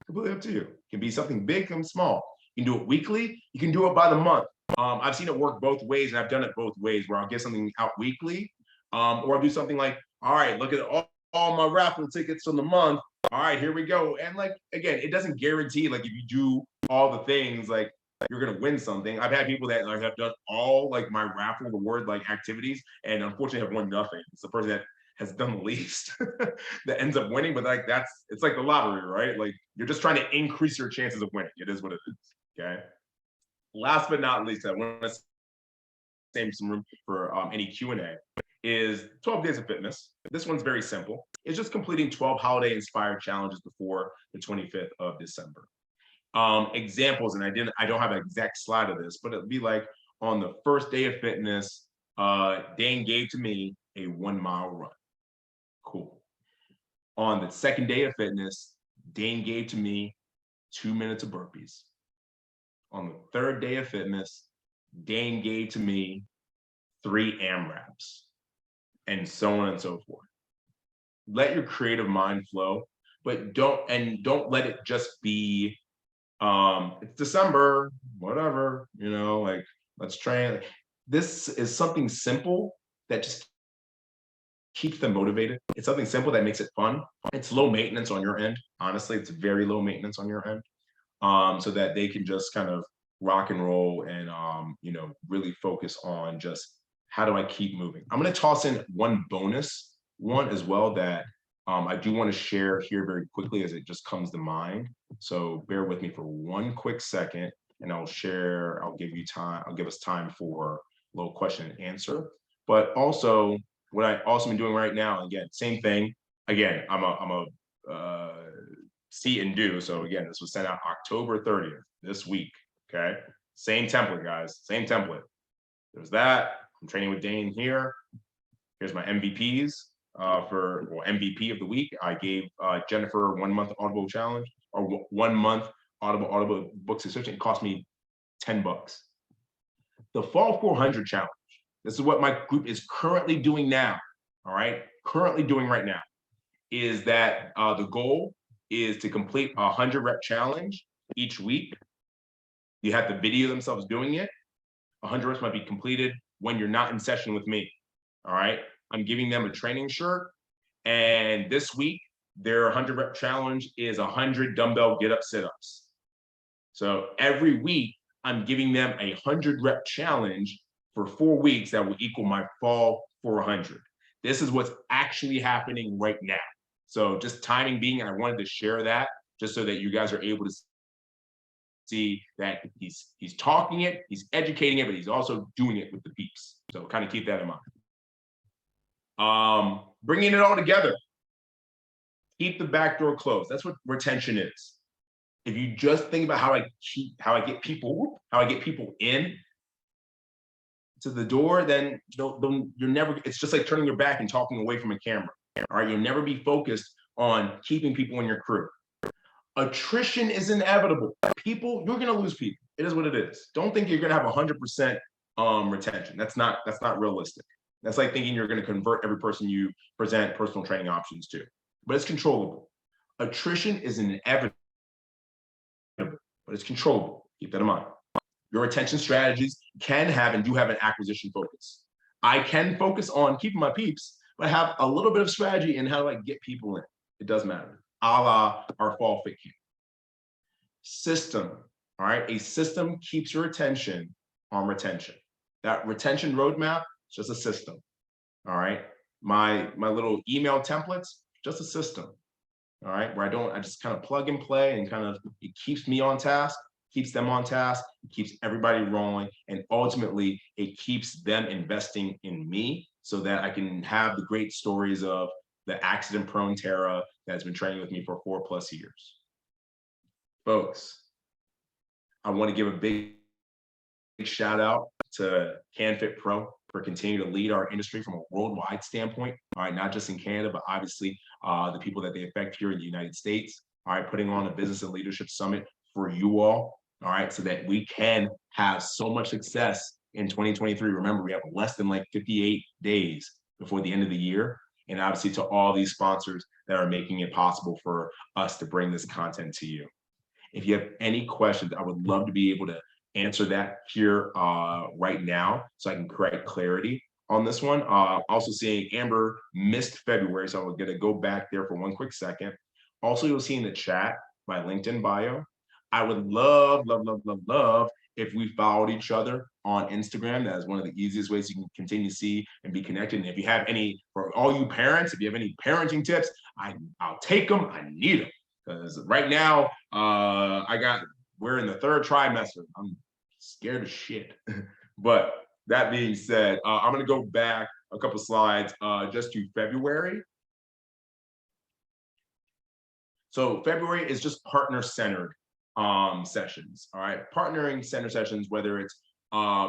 Completely up to you. It can be something big and small. You can do it weekly. You can do it by the month. I've seen it work both ways, and I've done it both ways where I'll get something out weekly, or I'll do something like, all right, look at all my raffle tickets from the month. All right, here we go. And like, again, it doesn't guarantee like if you do all the things, like you're gonna win something. I've had people that like have done all like my raffle reward like activities and unfortunately have won nothing. It's the person that has done the least that ends up winning, but like it's like the lottery, right? Like you're just trying to increase your chances of winning. It is what it is. Okay. Last but not least, I want to save some room for any Q&A is 12 days of fitness. This one's very simple. It's just completing 12 holiday inspired challenges before the 25th of December. Examples, and I don't have an exact slide of this, but it'd be like on the first day of fitness, Dane gave to me a 1 mile run. Cool. On the second day of fitness, Dane gave to me 2 minutes of burpees. On the third day of fitness, Dane gave to me 3 AMRAPs, and so on and so forth. Let your creative mind flow, but don't let it just be it's December, whatever, like let's train. This is something simple that just keeps them motivated. It's something simple that makes it fun. It's low maintenance on your end. Honestly, it's very low maintenance on your end. So that they can just kind of rock and roll and really focus on just how do I keep moving. I'm going to toss in one bonus one as well that I do want to share here very quickly as it just comes to mind. So bear with me for one quick second and I'll give us time for a little question and answer. But also what I also been doing right now, again, same thing. Again, I'm a see and do. So again, this was sent out October 30th this week. Okay. Same template, guys. Same template. There's that. I'm training with Dane here. Here's my MVPs MVP of the week. I gave Jennifer 1 month Audible challenge or 1 month Audible book subscription. It cost me $10. The Fall 400 challenge. This is what my group is currently doing now. All right. Currently doing right now is that the goal is to complete a 100 rep challenge each week. You have to video themselves doing it. 100 reps might be completed when you're not in session with me. All right. I'm giving them a training shirt. And this week, their 100 rep challenge is 100 dumbbell get up sit-ups. So every week, I'm giving them a 100 rep challenge for 4 weeks that will equal my Fall 400. This is what's actually happening right now. So just timing being, I wanted to share that just so that you guys are able to see that he's talking it, he's educating it, but he's also doing it with the peeps. So kind of keep that in mind. Bringing it all together. Keep the back door closed. That's what retention is. If you just think about how I get people in to the door, then you're never, it's just like turning your back and talking away from a camera. All right, you'll never be focused on keeping people in your crew. Attrition is inevitable. You're gonna lose people. It is what it is. Don't think you're gonna have 100% retention. That's not realistic. That's like thinking you're gonna convert every person you present personal training options to. But it's controllable. Attrition is inevitable, but it's controllable. Keep that in mind. Your retention strategies can have and do have an acquisition focus. I can focus on keeping my peeps, but have a little bit of strategy in how do I get people in. It does matter. A la our fall fit camp. System, all right? A system keeps your attention on retention. That retention roadmap is just a system, all right? My little email templates, just a system, all right? Where I just kind of plug and play and kind of, it keeps me on task, keeps them on task, it keeps everybody rolling, and ultimately it keeps them investing in me so that I can have the great stories of the accident-prone Tara that's been training with me for 4+ years. Folks, I want to give a big shout out to CanFit Pro for continuing to lead our industry from a worldwide standpoint. All right, not just in Canada, but obviously the people that they affect here in the United States. All right, putting on a business and leadership summit for you all. All right, so that we can have so much success in 2023. Remember, we have less than like 58 days before the end of the year. And obviously to all these sponsors that are making it possible for us to bring this content to you. If you have any questions, I would love to be able to answer that here right now so I can create clarity on this one. Also seeing Amber missed February, so I'm gonna go back there for one quick second. Also, you'll see in the chat my LinkedIn bio. I would love if we followed each other on Instagram. That is one of the easiest ways you can continue to see and be connected. And if you have any, for all you parents, if you have any parenting tips, I'll take them, I need them. Because right now, we're in the 3rd trimester. I'm scared of shit. But that being said, I'm gonna go back a couple slides just to February. So February is just partner-centered sessions, all right? Partnering center sessions, whether it's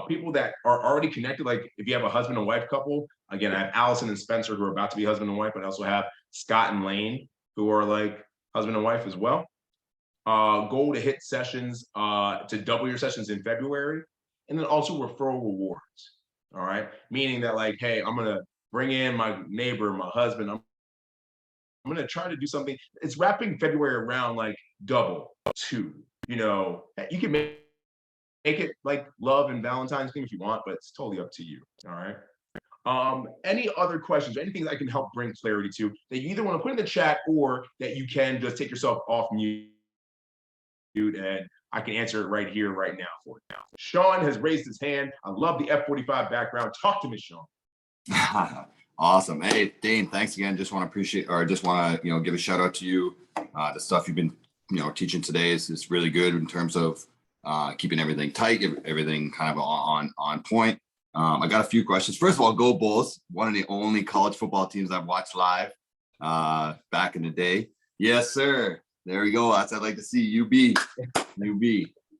people that are already connected, like if you have a husband and wife couple, again, I have Allison and Spencer who are about to be husband and wife, but I also have Scott and Lane who are like husband and wife as well. Goal to hit sessions, to double your sessions in February, and then also referral rewards, all right? Meaning that like, hey, I'm gonna bring in my neighbor, my husband, I'm gonna try to do something. It's wrapping February around like double, 2, you know, you can make it like love and Valentine's thing if you want, but it's totally up to you, all right? Any other questions, anything that I can help bring clarity to that you either want to put in the chat or that you can just take yourself off mute and I can answer it right here, right now for you. Sean has raised his hand. I love the F45 background. Talk to me, Sean. Awesome. Hey, Dane, thanks again. Just want to give a shout out to you. The stuff you've been, teaching today is really good in terms of keeping everything tight, everything kind of on point. I got a few questions. First of all, go Bulls, one of the only college football teams I've watched live back in the day. Yes, sir. There we go. That's I'd like to see. UB.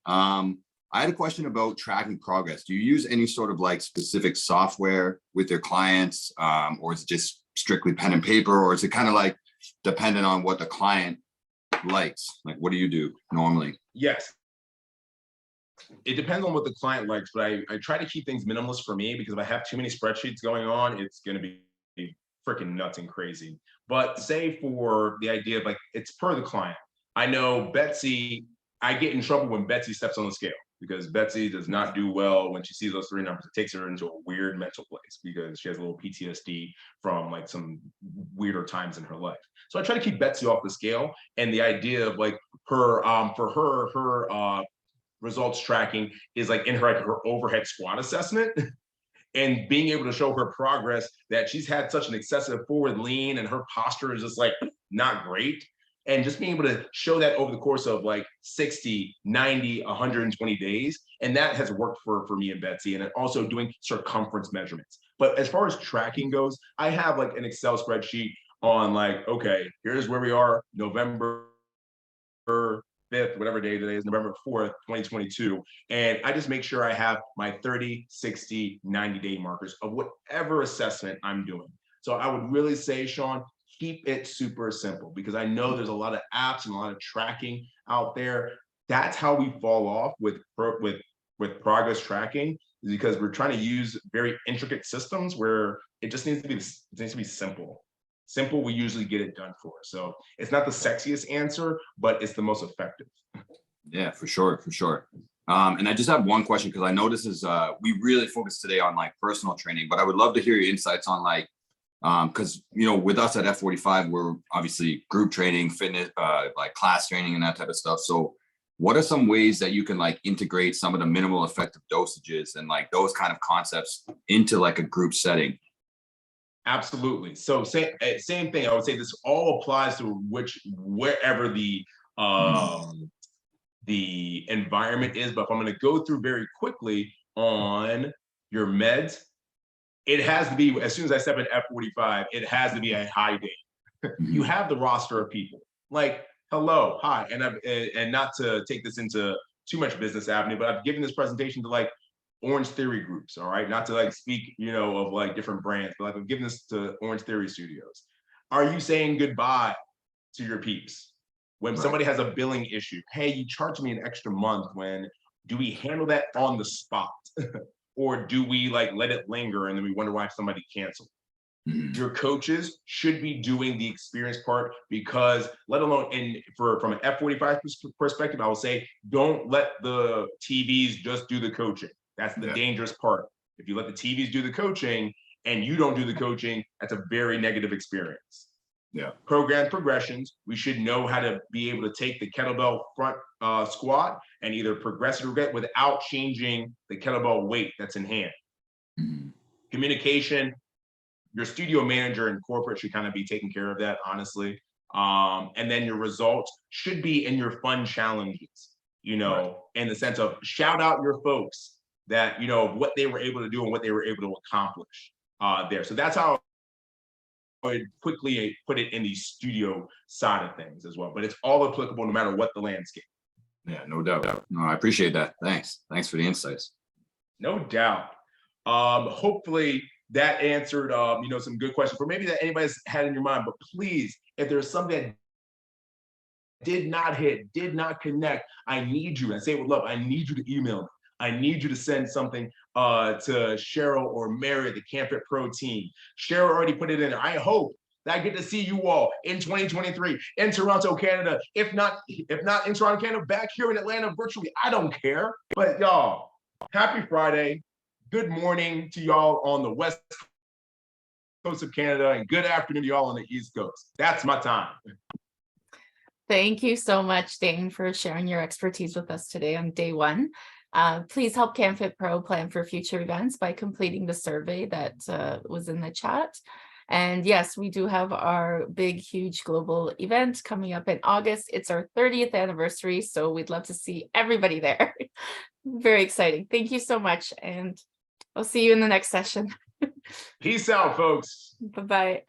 I had a question about tracking progress. Do you use any sort of like specific software with your clients, or is it just strictly pen and paper, or is it kind of like dependent on what the client likes? Like, what do you do normally? Yes. It depends on what the client likes, but I try to keep things minimalist for me because if I have too many spreadsheets going on, it's going to be freaking nuts and crazy. But say for the idea of like, it's per the client. I know Betsy, I get in trouble when Betsy steps on the scale because Betsy does not do well when she sees those 3 numbers. It takes her into a weird mental place because she has a little PTSD from like some weirder times in her life. So I try to keep Betsy off the scale, and the idea of like her, for her results tracking is like in her overhead squat assessment and being able to show her progress that she's had such an excessive forward lean and her posture is just like not great. And just being able to show that over the course of like 60, 90, 120 days. And that has worked for me and Betsy. And then also doing circumference measurements. But as far as tracking goes, I have like an Excel spreadsheet on like, okay, here's where we are November 5th, whatever day today is, November 4th, 2022. And I just make sure I have my 30, 60, 90-day markers of whatever assessment I'm doing. So I would really say, Sean, keep it super simple because I know there's a lot of apps and a lot of tracking out there. That's how we fall off with progress tracking, is because we're trying to use very intricate systems where it just needs to be simple. Simple, we usually get it done for. So it's not the sexiest answer, but it's the most effective. Yeah, for sure. And I just have one question because I know this is we really focus today on like personal training, but I would love to hear your insights on like because with us at F45, we're obviously group training, fitness, like class training and that type of stuff. So what are some ways that you can like integrate some of the minimal effective dosages and like those kind of concepts into like a group setting? Absolutely. So same thing. I would say this all applies to wherever the environment is. But if I'm going to go through very quickly on your meds, it has to be, as soon as I step in F45, it has to be a high day. You have the roster of people like, hello, hi, and not to take this into too much business avenue, but I've given this presentation to like Orange Theory groups, all right? Not to like speak, of like different brands, but like I'm giving this to Orange Theory Studios. Are you saying goodbye to your peeps? When somebody has a billing issue, hey, you charged me an extra month, do we handle that on the spot? Or do we like let it linger and then we wonder why somebody canceled? Your coaches should be doing the experience part because let alone, and from an F45 perspective, I will say, don't let the TVs just do the coaching. That's the dangerous part. If you let the TVs do the coaching and you don't do the coaching, that's a very negative experience. Program progressions, we should know how to be able to take the kettlebell front squat and either progress it without changing the kettlebell weight that's in hand. Communication, your studio manager and corporate should kind of be taking care of that, honestly. And then your results should be in your fun challenges, in the sense of shout out your folks that, what they were able to do and what they were able to accomplish there. So that's how I would quickly put it in the studio side of things as well. But it's all applicable no matter what the landscape. Yeah, no doubt. No, I appreciate that. Thanks for the insights. No doubt. Hopefully that answered, some good questions, or maybe that anybody's had in your mind. But please, if there's something that did not hit, did not connect, I need you, and say it with love, I need you to email me. I need you to send something to Cheryl or Mary, the CamFit Pro team. Cheryl already put it in there. I hope that I get to see you all in 2023 in Toronto, Canada. If not in Toronto, Canada, back here in Atlanta virtually. I don't care. But y'all, happy Friday. Good morning to y'all on the West Coast of Canada, and good afternoon to y'all on the East Coast. That's my time. Thank you so much, Dane, for sharing your expertise with us today on day one. Please help CamFit Pro plan for future events by completing the survey that was in the chat. And yes, we do have our big, huge global event coming up in August. It's our 30th anniversary, so we'd love to see everybody there. Very exciting. Thank you so much, and I'll see you in the next session. Peace out, folks. Bye-bye.